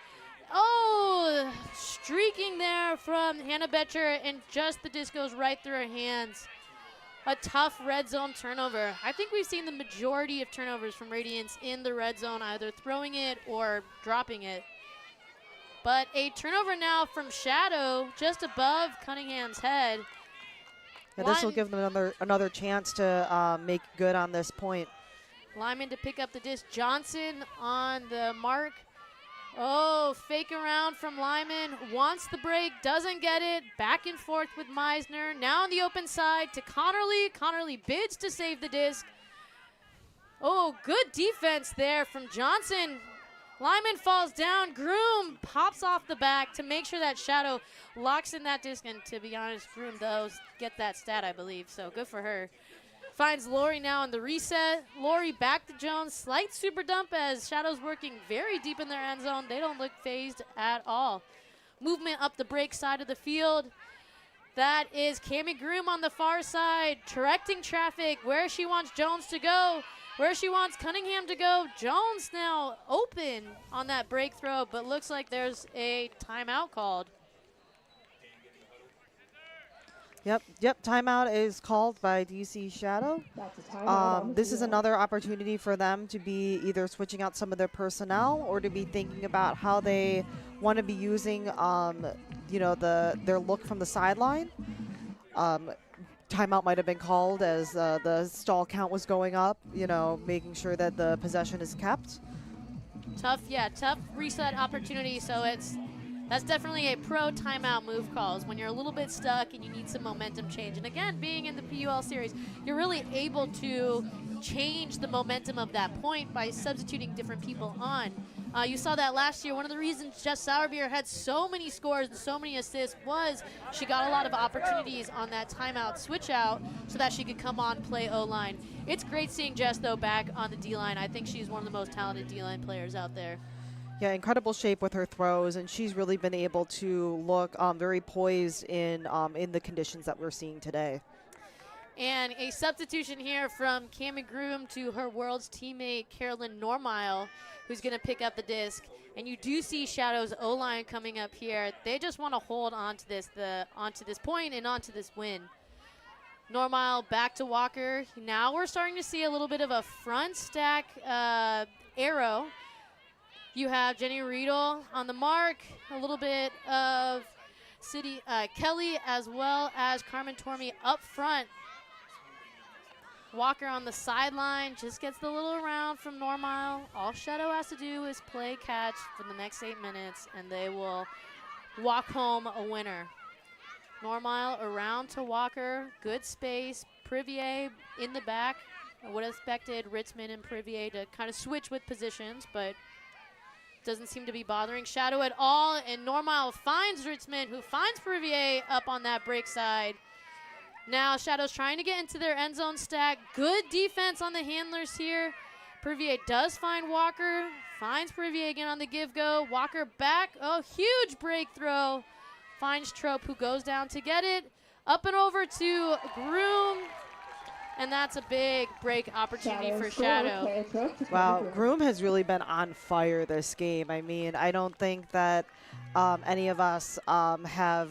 Oh, streaking there from Hannah Betcher, and just the disc goes right through her hands. A tough red zone turnover. I think we've seen the majority of turnovers from Radiance in the red zone, either throwing it or dropping it. But a turnover now from Shadow just above Cunningham's head. Yeah, this will give them another chance to make good on this point. Lyman to pick up the disc. Johnson on the mark. Oh, fake around from Lyman. Wants the break, doesn't get it. Back and forth with Meisner. Now on the open side to Connerly. Connerly bids to save the disc. Oh, good defense there from Johnson. Lyman falls down. Groom pops off the back to make sure that Shadow locks in that disc. And to be honest, Groom does get that stat, I believe. So good for her. Finds Lori now in the reset. Lori back to Jones. Slight super dump as Shadow's working very deep in their end zone. They don't look phased at all. Movement up the break side of the field. That is Cammie Groom on the far side, directing traffic where she wants Jones to go, where she wants Cunningham to go. Jones now open on that break throw, but looks like there's a timeout called. Yep, timeout is called by DC Shadow. That's a timeout on the This is field. another opportunity for them to be either switching out some of their personnel or to be thinking about how they want to be using, their look from the sideline. Timeout might have been called as the stall count was going up, making sure that the possession is kept. Tough reset opportunity, so that's definitely a pro timeout move calls when you're a little bit stuck and you need some momentum change. And again, being in the PUL series, you're really able to change the momentum of that point by substituting different people on. You saw that last year. One of the reasons Jess Sourbeer had so many scores and so many assists was she got a lot of opportunities on that timeout switch out so that she could come on, play O-line. It's great seeing Jess, though, back on the D-line. I think she's one of the most talented D-line players out there. Yeah, incredible shape with her throws, and she's really been able to look very poised in the conditions that we're seeing today. And a substitution here from Cammie Groom to her World's teammate, Carolyn Normile, who's going to pick up the disc. And you do see Shadow's O-line coming up here. They just want to hold on to this, onto this point and onto this win. Normile back to Walker. Now we're starting to see a little bit of a front stack arrow. You have Jenny Riedel on the mark, a little bit of Kelly as well as Carmen Tormey up front. Walker on the sideline just gets the little round from Normile. All Shadow has to do is play catch for the next 8 minutes, and they will walk home a winner. Normile around to Walker, good space. Privier in the back. I would have expected Ritzman and Privier to kind of switch with positions, but doesn't seem to be bothering Shadow at all. And Normile finds Ritzman, who finds Privier up on that break side. Now Shadow's trying to get into their end zone stack. Good defense on the handlers here. Privier does find Walker. Finds Privier again on the give-go. Walker back. Oh, huge break throw. Finds Trope, who goes down to get it. Up and over to Groom. And that's a big break opportunity for Shadow. Wow, Groom has really been on fire this game. I mean, I don't think that any of us have...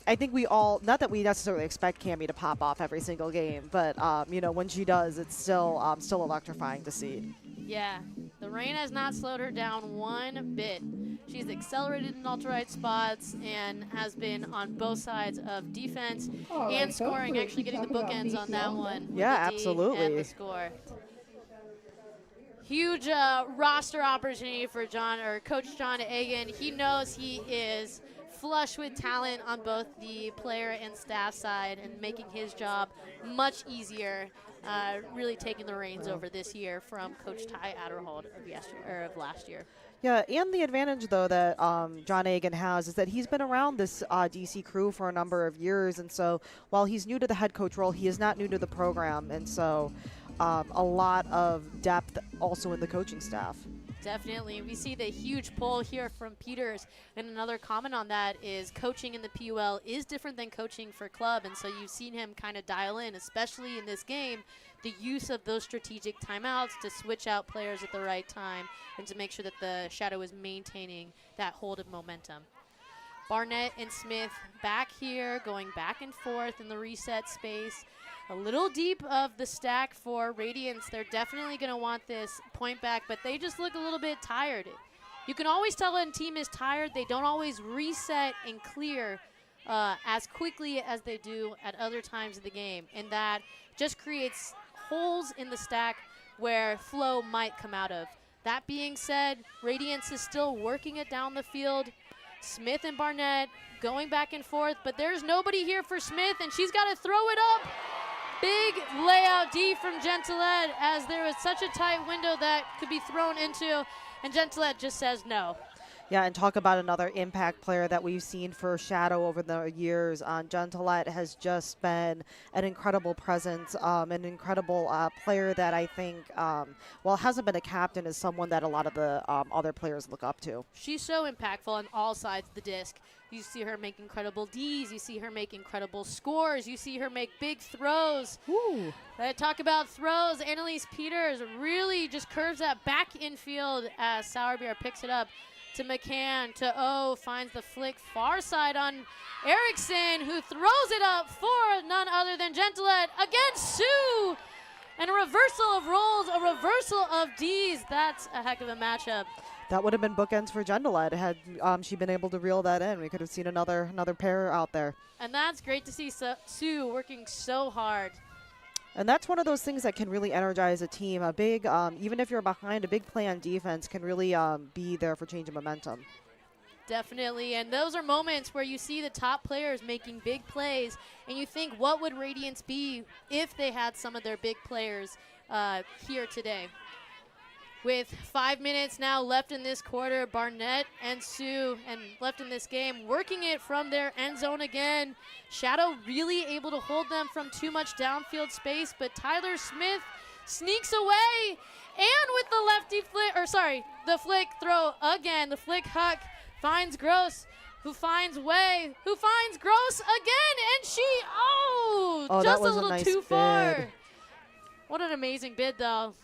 I think we all, not that we necessarily expect Cammie to pop off every single game, but you know, when she does, it's still electrifying to see. Yeah, the rain has not slowed her down one bit. She's accelerated in all the right spots and has been on both sides of defense and scoring, actually getting the bookends on that one. Yeah, the D absolutely. and the score. Huge roster opportunity for Coach John Egan. He knows he is flush with talent on both the player and staff side and making his job much easier, really taking the reins over this year from Coach Ty Adderhold of last year. Yeah, and the advantage, though, that John Egan has is that he's been around this DC crew for a number of years, and so while he's new to the head coach role, he is not new to the program, and so a lot of depth also in the coaching staff. Definitely. We see the huge pull here from Peters. And another comment on that is coaching in the PUL is different than coaching for club. And so you've seen him kind of dial in, especially in this game, the use of those strategic timeouts to switch out players at the right time and to make sure that the Shadow is maintaining that hold of momentum. Barnett and Smith back here, going back and forth in the reset space. A little deep of the stack for Radiance. They're definitely going to want this point back, but they just look a little bit tired. You can always tell when a team is tired. They don't always reset and clear as quickly as they do at other times of the game, and that just creates holes in the stack where flow might come out of. That being said, Radiance is still working it down the field. Smith and Barnett going back and forth, but there's nobody here for Smith, and she's got to throw it up. Big layout D from Gentilette, as there was such a tight window that could be thrown into, and Gentilette just says no. Yeah, and talk about another impact player that we've seen for Shadow over the years. Gentilette has just been an incredible presence, an incredible player that I think, while hasn't been a captain, is someone that a lot of the other players look up to. She's so impactful on all sides of the disc. You see her make incredible Ds. You see her make incredible scores. You see her make big throws. Ooh. Talk about throws. Annalise Peters really just curves that back infield as Sourbeer picks it up to McCann, to O, finds the flick far side on Erickson, who throws it up for none other than Gentilette against Sue. And a reversal of roles, a reversal of Ds. That's a heck of a matchup. That would have been bookends for Gentilette had she been able to reel that in. We could have seen another pair out there. And that's great to see Sue working so hard. And that's one of those things that can really energize a team. A big, even if you're behind, a big play on defense can really be there for change of momentum. Definitely, and those are moments where you see the top players making big plays, and you think, what would Radiance be if they had some of their big players here today? With 5 minutes now left in this quarter, Barnett and Sue, and left in this game, working it from their end zone again. Shadow really able to hold them from too much downfield space, but Tyler Smith sneaks away, and with the lefty flick, the flick throw again, the flick huck finds Gross, who finds Way, who finds Gross again, and she, just a little nice too far. bid. What an amazing bid, though.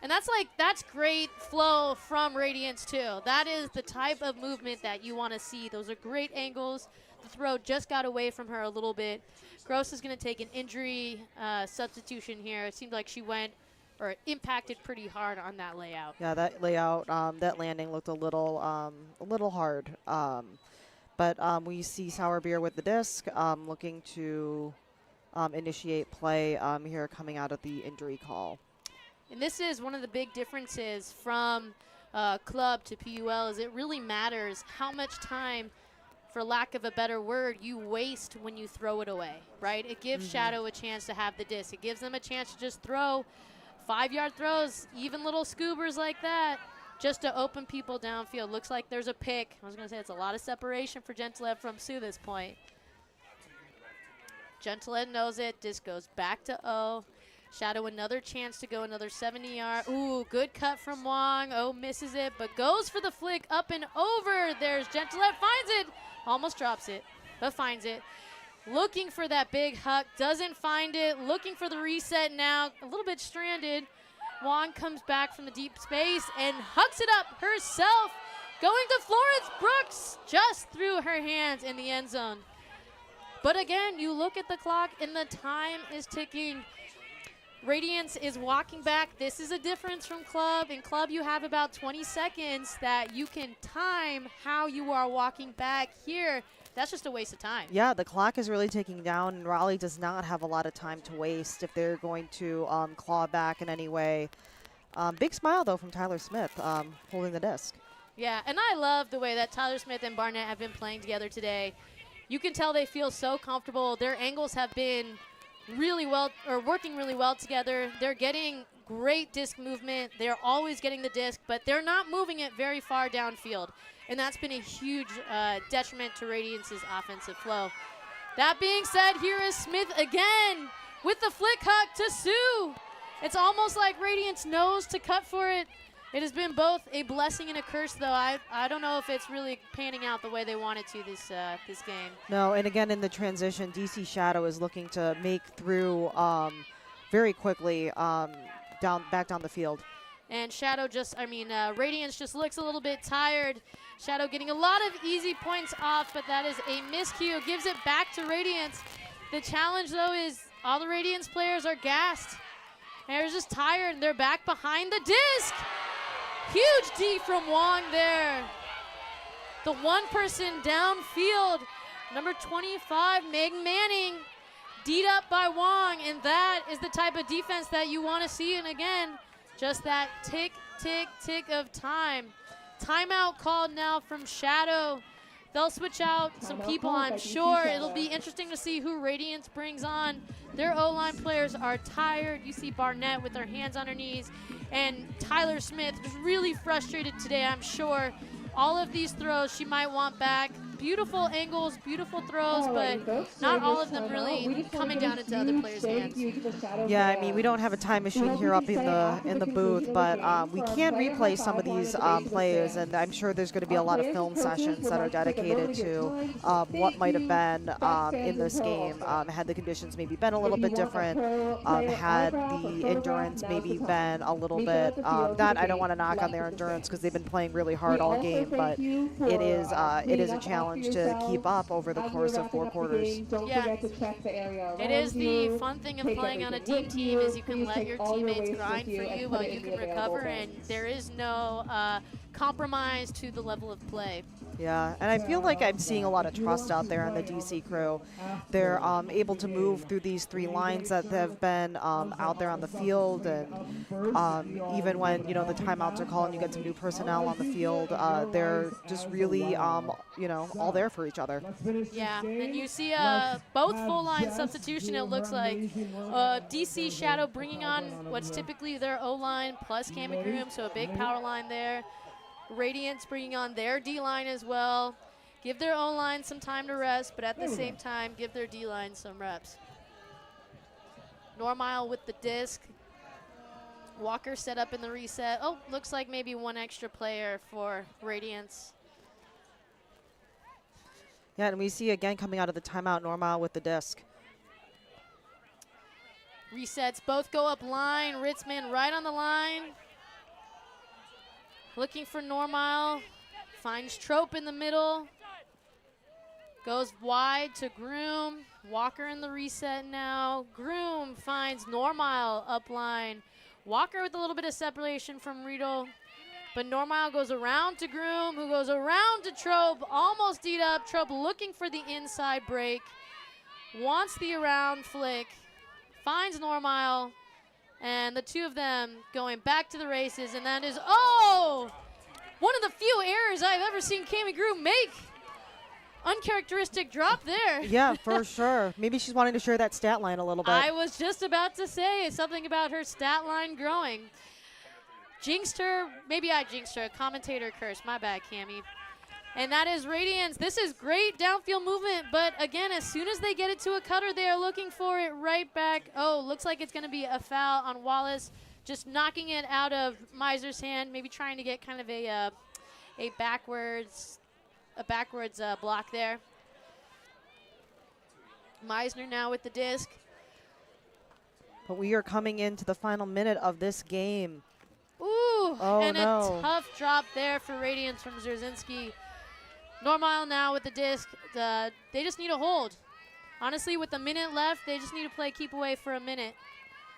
And that's great flow from Radiance, too. That is the type of movement that you want to see. Those are great angles. the throw just got away from her a little bit. Gross is going to take an injury substitution here. It seemed like she went or impacted pretty hard on that layout. Yeah, that layout, that landing looked a little hard. But we see Sour Beer with the disc, looking to initiate play here coming out of the injury call. And this is one of the big differences from club to PUL is it really matters how much time, for lack of a better word, you waste when you throw it away, right? It gives Shadow a chance to have the disc. It gives them a chance to just throw 5-yard throws, even little scoobers like that, just to open people downfield. Looks like there's a pick. I was going to say it's a lot of separation for Gentleed from Sue this point. Gentleed knows it. Disc goes back to O. Shadow another chance to go another 70-yard. Ooh, good cut from Wong. Oh, misses it, but goes for the flick up and over. There's Gentleed, finds it. Almost drops it, but finds it. Looking for that big huck, doesn't find it. Looking for the reset now, a little bit stranded. Wong comes back from the deep space and hucks it up herself. Going to Florence Brooks, just through her hands in the end zone. But again, you look at the clock and the time is ticking. Radiance is walking back. This is a difference from club. In club, you have about 20 seconds that you can time how you are walking back. Here, that's just a waste of time. Yeah, the clock is really ticking down, and Raleigh does not have a lot of time to waste if they're going to claw back in any way. Big smile, though, from Tyler Smith holding the disc. Yeah, and I love the way that Tyler Smith and Barnett have been playing together today. You can tell they feel so comfortable. Their angles have been really well, or working really well together. They're getting great disc movement. They're always getting the disc, but they're not moving it very far downfield. And that's been a huge detriment to Radiance's offensive flow. That being said, here is Smith again with the flick huck to Sue. It's almost like Radiance knows to cut for it. It has been both a blessing and a curse, though. I don't know if it's really panning out the way they wanted to this game. No, and again in the transition, DC Shadow is looking to make through very quickly back down the field. And Shadow Radiance just looks a little bit tired. Shadow getting a lot of easy points off, but that is a miscue. Gives it back to Radiance. The challenge, though, is all the Radiance players are gassed. They're just tired, and they're back behind the disc. Huge D from Wong there. The one person downfield, number 25, Meg Manning, D'd up by Wong, and that is the type of defense that you want to see. And again, just that tick, tick, tick of time. Timeout called now from Shadow. They'll switch out some people, I'm sure. It'll be interesting to see who Radiance brings on. Their O-line players are tired. You see Barnett with their hands on her knees. And Tyler Smith is really frustrated today, I'm sure. All of these throws she might want back. Beautiful angles, beautiful throws, but not all of them really coming down into other players' hands. Yeah, I mean, we don't have a time machine here up in the booth, but we can replay some of these plays, and I'm sure there's going to be a lot of film sessions that are dedicated to what might have been in this game. Had the conditions maybe been a little bit different, had the endurance maybe been a little bit, that I don't want to knock on their endurance because they've been playing really hard all game, but it is a challenge to keep up over the course of 4 quarters. Yeah, it is the fun thing of playing on a team is you can let your teammates grind for you while you can recover, and there is no compromise to the level of play. Yeah, and I feel like I'm seeing a lot of trust out there on the DC crew. They're able to move through these 3 lines that have been out there on the field, and even when the timeouts are called and you get some new personnel on the field, they're just really all there for each other. Yeah, and you see both full line substitution. It looks like DC Shadow bringing on what's typically their O line plus Cammie Groom, so a big power line there. Radiance bringing on their D-line as well. Give their O-line some time to rest, but at the same time, give their D-line some reps. Normile with the disc. Walker set up in the reset. Oh, looks like maybe one extra player for Radiance. Yeah, and we see again coming out of the timeout, Normile with the disc. Resets, both go up line. Ritzman right on the line. Looking for Normile, finds Trope in the middle. Goes wide to Groom. Walker in the reset now. Groom finds Normile upline. Walker with a little bit of separation from Riedel. But Normile goes around to Groom, who goes around to Trope. Almost D'd up. Trope looking for the inside break. Wants the around flick. Finds Normile. And the two of them going back to the races. And that is, oh! One of the few errors I've ever seen Cami Groom make. Uncharacteristic drop there. Yeah, for sure. Maybe she's wanting to share that stat line a little bit. I was just about to say something about her stat line growing. Jinxed her. Maybe I jinxed her. Commentator curse. My bad, Cami. And that is Radiance. This is great downfield movement, but again, as soon as they get it to a cutter, they are looking for it right back. Oh, looks like it's going to be a foul on Wallace. Just knocking it out of Miser's hand, maybe trying to get kind of a backwards block there. Meisner now with the disc. But we are coming into the final minute of this game. Ooh, Oh, and no. a tough drop there for Radiance from Zerzinski. Normile now with the disc. They just need a hold. Honestly, with a minute left, they just need to play keep away for a minute.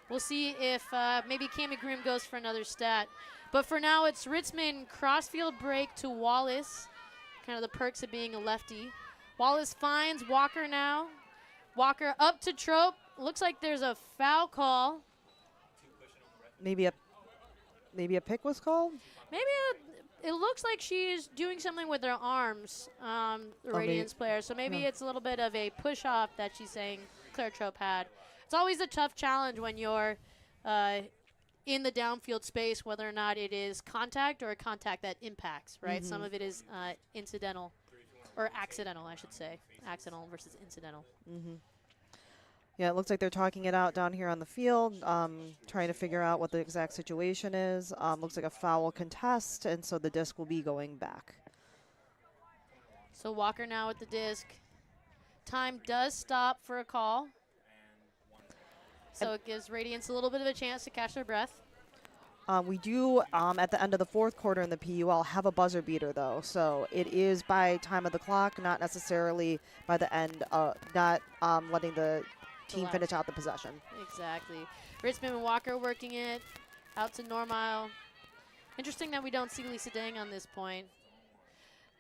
We'll see if maybe Cami Groom goes for another stat. But for now, it's Ritzman crossfield break to Wallace. Kind of the perks of being a lefty. Wallace finds Walker now. Walker up to Trope. Looks like there's a foul call. Maybe a pick was called? Maybe it looks like she's doing something with her arms, the Radiance player. So maybe it's a little bit of a push off that she's saying Claire Trope had. It's always a tough challenge when you're in the downfield space, whether or not it is contact or a contact that impacts, right? Some of it is incidental, or accidental, I should say. Accidental versus incidental. Yeah, it looks like they're talking it out down here on the field, trying to figure out what the exact situation is. Looks like a foul contest, and so the disc will be going back. So Walker now with the disc. Time does stop for a call. So it gives Radiance a little bit of a chance to catch their breath. We do, at the end of the fourth quarter in the PUL, have a buzzer beater, though. So it is by time of the clock, not necessarily by the end, not letting the team finish out the possession. Exactly. Ritzman and Walker working it out to Normile. Interesting that we don't see Lisa Dang on this point.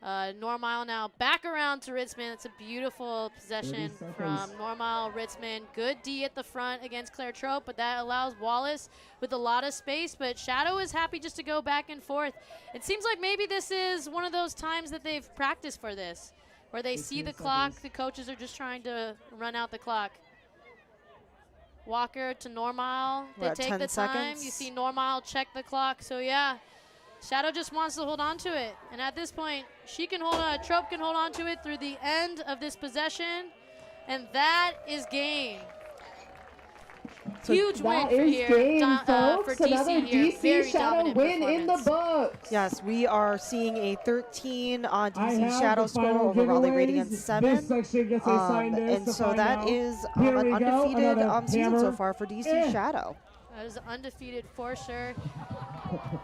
Normile now back around to Ritzman. It's a beautiful possession from Normile, Ritzman. Good D at the front against Claire Trope, but that allows Wallace with a lot of space. But Shadow is happy just to go back and forth. It seems like maybe this is one of those times that they've practiced for this, where they see the clock. The coaches are just trying to run out the clock. Walker to Normile. They take the time. You see Normile check the clock. So, yeah. Shadow just wants to hold on to it. And at this point, she can hold on, Trope can hold on to it through the end of this possession. And that is game. So huge win that for is here, game, folks. for DC Another here. DC Very Shadow dominant win in the performance. books. Yes, we are seeing a 13 on I DC have Shadow the score final over Raleigh giveaways. Radiance 7. This section gets a signed disc And to so find that out. is Here an we go, undefeated another season so hammer. far for DC Shadow. That is undefeated for sure.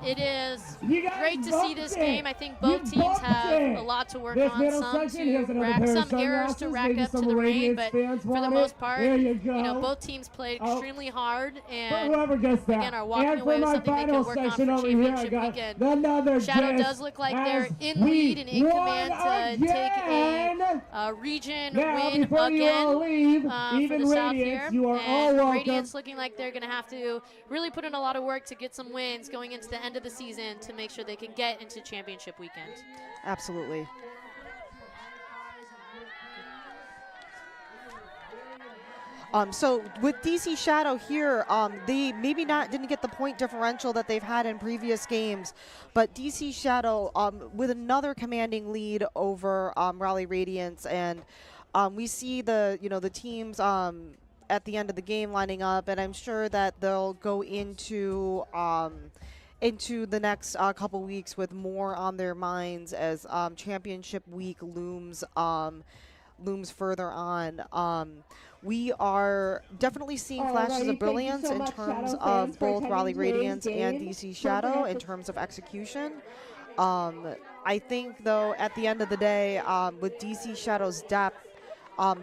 It is You guys great to see bumped this it. game. I think You both teams bumped have it. a lot to work This on. middle Some section, here's another pair of some errors to sunglasses. rack Maybe up to some the rain, Radiance but fans for the want most it. part, There you you know, go. both teams played Oh. extremely hard For and whoever gets that. again are walking And away for with my something they final can work on section for over here, I championship got weekend. another Shadow disc does look like as they're in we lead and in won command to again. take a region Now, win before you all again leave, for even the South Radiance, here. you are all And welcome. Radiance looking like they're going to have to really put in a lot of work to get some wins going into the end of the season to make sure they can get into championship weekend. Absolutely. So with DC Shadow here, they maybe didn't get the point differential that they've had in previous games, but DC Shadow with another commanding lead over Raleigh Radiance, and we see the teams at the end of the game lining up, and I'm sure that they'll go into the next couple weeks with more on their minds as championship week looms further on. We are definitely seeing flashes of brilliance in terms of both Raleigh Radiance and DC Shadow in terms of execution. I think, though, at the end of the day, with DC Shadow's depth,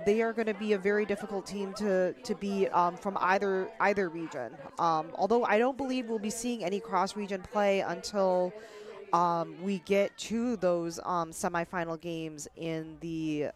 they are going to be a very difficult team to beat from either region. Although I don't believe we'll be seeing any cross-region play until we get to those semifinal games in the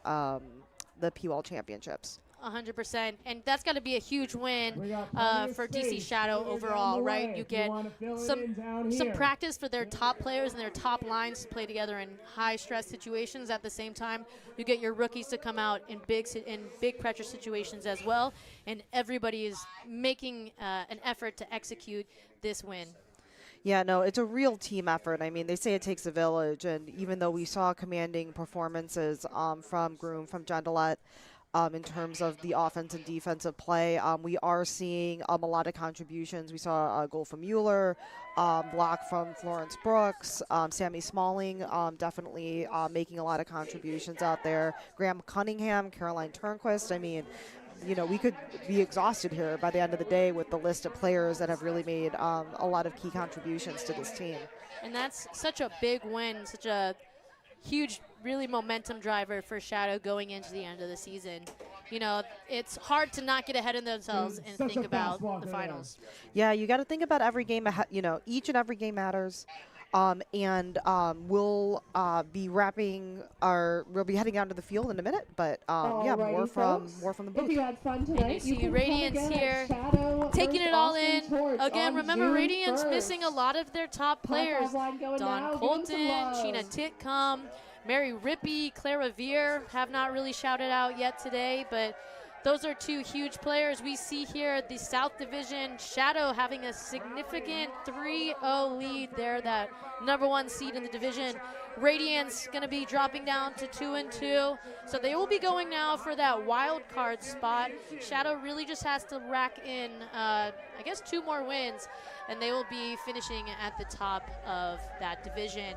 PUL championships. 100%, and that's got to be a huge win We got plenty of for DC space Shadow further overall, down the right? way You if you get wanna fill it some in down some here. practice for their top players and their top lines to play together in high stress situations. At the same time, you get your rookies to come out in big pressure situations as well, and everybody is making an effort to execute this win. Yeah, no, it's a real team effort. I mean, they say it takes a village, and even though we saw commanding performances from Groom, from Gendelet, in terms of the offense and defensive play, we are seeing a lot of contributions. We saw a goal from Mueller, block from Florence Brooks, Sammy Smalling definitely making a lot of contributions out there. Graham Cunningham, Caroline Turnquist. I mean, you know, we could be exhausted here by the end of the day with the list of players that have really made a lot of key contributions to this team. And that's such a big win, such a huge, really momentum driver for Shadow going into the end of the season. You know, it's hard to not get ahead of themselves and Such think a about fastball the there. finals. Yeah, you got to think about every game. You know, each and every game matters. We'll be we'll be heading out to the field in a minute. But yeah, more from the If booth. you had fun And tonight, you see can Radiance come again here, at Shadow taking versus it all Austin in. Torch Again, on remember, June Radiance 1st. missing a lot of their top players. Line going Dawn now, give 'em Colton, some love. Sheena Titcomb, Mary Rippey, Clara Veer have not really shouted out yet today, but those are two huge players. We see here the South Division Shadow having a significant 3-0 lead. They're that #1 seed in the division. Radiance going to be dropping down to 2-2, so they will be going now for that wild card spot. Shadow really just has to rack in, I guess, 2 more wins, and they will be finishing at the top of that division.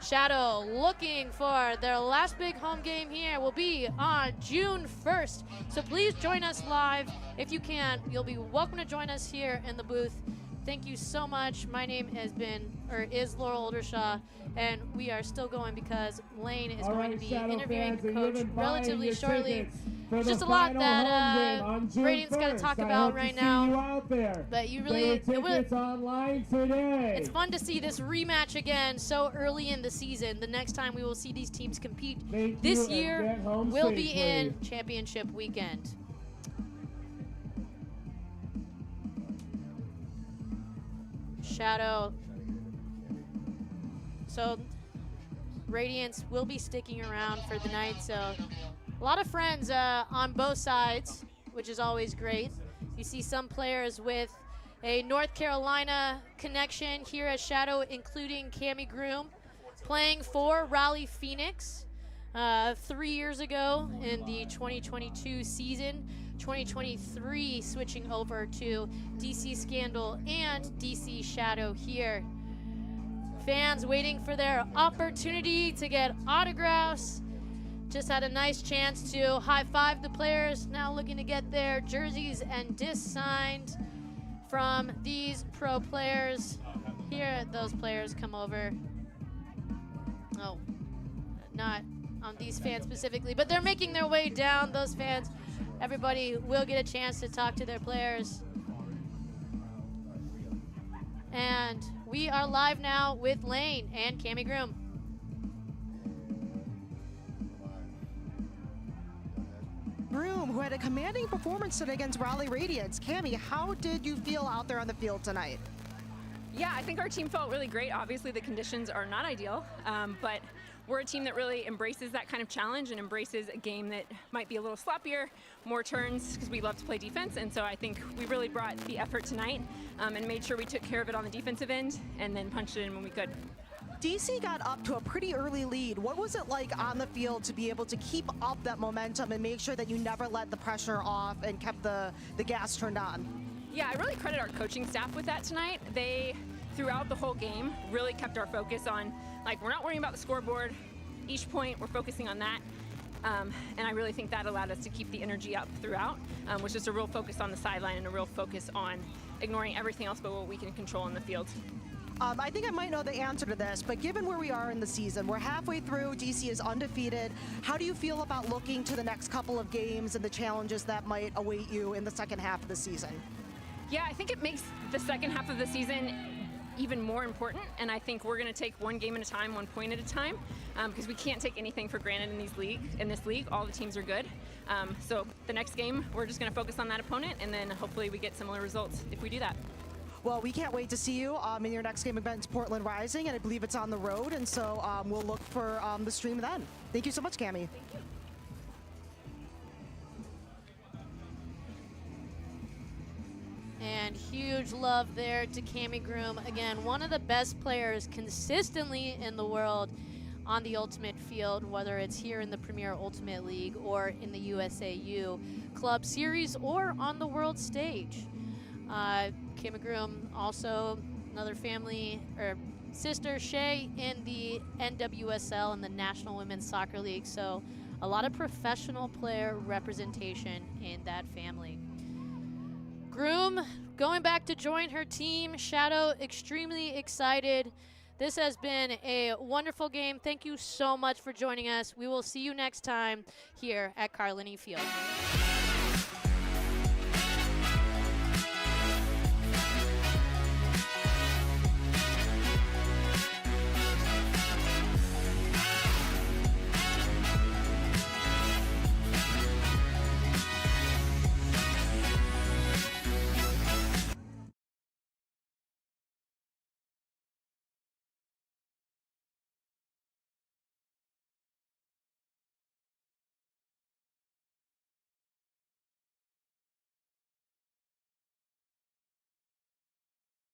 Shadow looking for their last big home game here will be on June 1st. So please join us live. If you can, you'll be welcome to join us here in the booth. Thank you so much. My name is Laurel Oldershaw, and we are still going because Lane is All going right, to be Shadow interviewing fans, and Coach you've been buying relatively your shortly. tickets for There's the just a lot final that home game on June Radiant's got to 1st. talk I about hope to right see now. you out there. But you Get really, your it will, tickets online today. it's fun to see this rematch again so early in the season. The next time we will see these teams compete Thank this you, and year get home will be safely. in championship weekend. Shadow. So Radiance will be sticking around for the night. So a lot of friends on both sides, which is always great. You see some players with a North Carolina connection here at Shadow, including Cammie Groom, playing for Raleigh Phoenix 3 years ago in the 2022 season. 2023 switching over to DC Scandal and DC Shadow here. Fans waiting for their opportunity to get autographs. Just had a nice chance to high-five the players. Now looking to get their jerseys and discs signed from these pro players. Here, those players come over. Oh, not on these fans specifically, but they're making their way down, those fans. Everybody will get a chance to talk to their players. And we are live now with Lane and Cammie Groom. Groom, who had a commanding performance today against Raleigh Radiance. Cammie, how did you feel out there on the field tonight? Yeah, I think our team felt really great. Obviously, the conditions are not ideal, but we're a team that really embraces that kind of challenge and embraces a game that might be a little sloppier, more turns, because we love to play defense. And so I think we really brought the effort tonight and made sure we took care of it on the defensive end and then punched it in when we could. DC got up to a pretty early lead. What was it like on the field to be able to keep up that momentum and make sure that you never let the pressure off and kept the gas turned on? Yeah, I really credit our coaching staff with that tonight. They, throughout the whole game, really kept our focus on, like, we're not worrying about the scoreboard. Each point, we're focusing on that. And I really think that allowed us to keep the energy up throughout, was just a real focus on the sideline and a real focus on ignoring everything else but what we can control in the field. I think I might know the answer to this, but given where we are in the season, we're halfway through, DC is undefeated. How do you feel about looking to the next couple of games and the challenges that might await you in the second half of the season? Yeah, I think it makes the second half of the season even more important, and I think we're going to take one game at a time, 1 point at a time, because we can't take anything for granted in this league. All the teams are good. So the next game, we're just going to focus on that opponent, and then hopefully we get similar results if we do that. Well, we can't wait to see you in your next game against Portland Rising, and I believe it's on the road, and so we'll look for the stream then. Thank you so much, Cami. Thank you. And huge love there to Cami Groom. Again, one of the best players consistently in the world on the Ultimate field, whether it's here in the Premier Ultimate League or in the USAU Club Series or on the world stage. Cami Groom, also another family, or sister, Shay, in the NWSL and the National Women's Soccer League. So a lot of professional player representation in that family. Groom going back to join her team. Shadow extremely excited. This has been a wonderful game. Thank you so much for joining us. We will see you next time here at Carlini Field.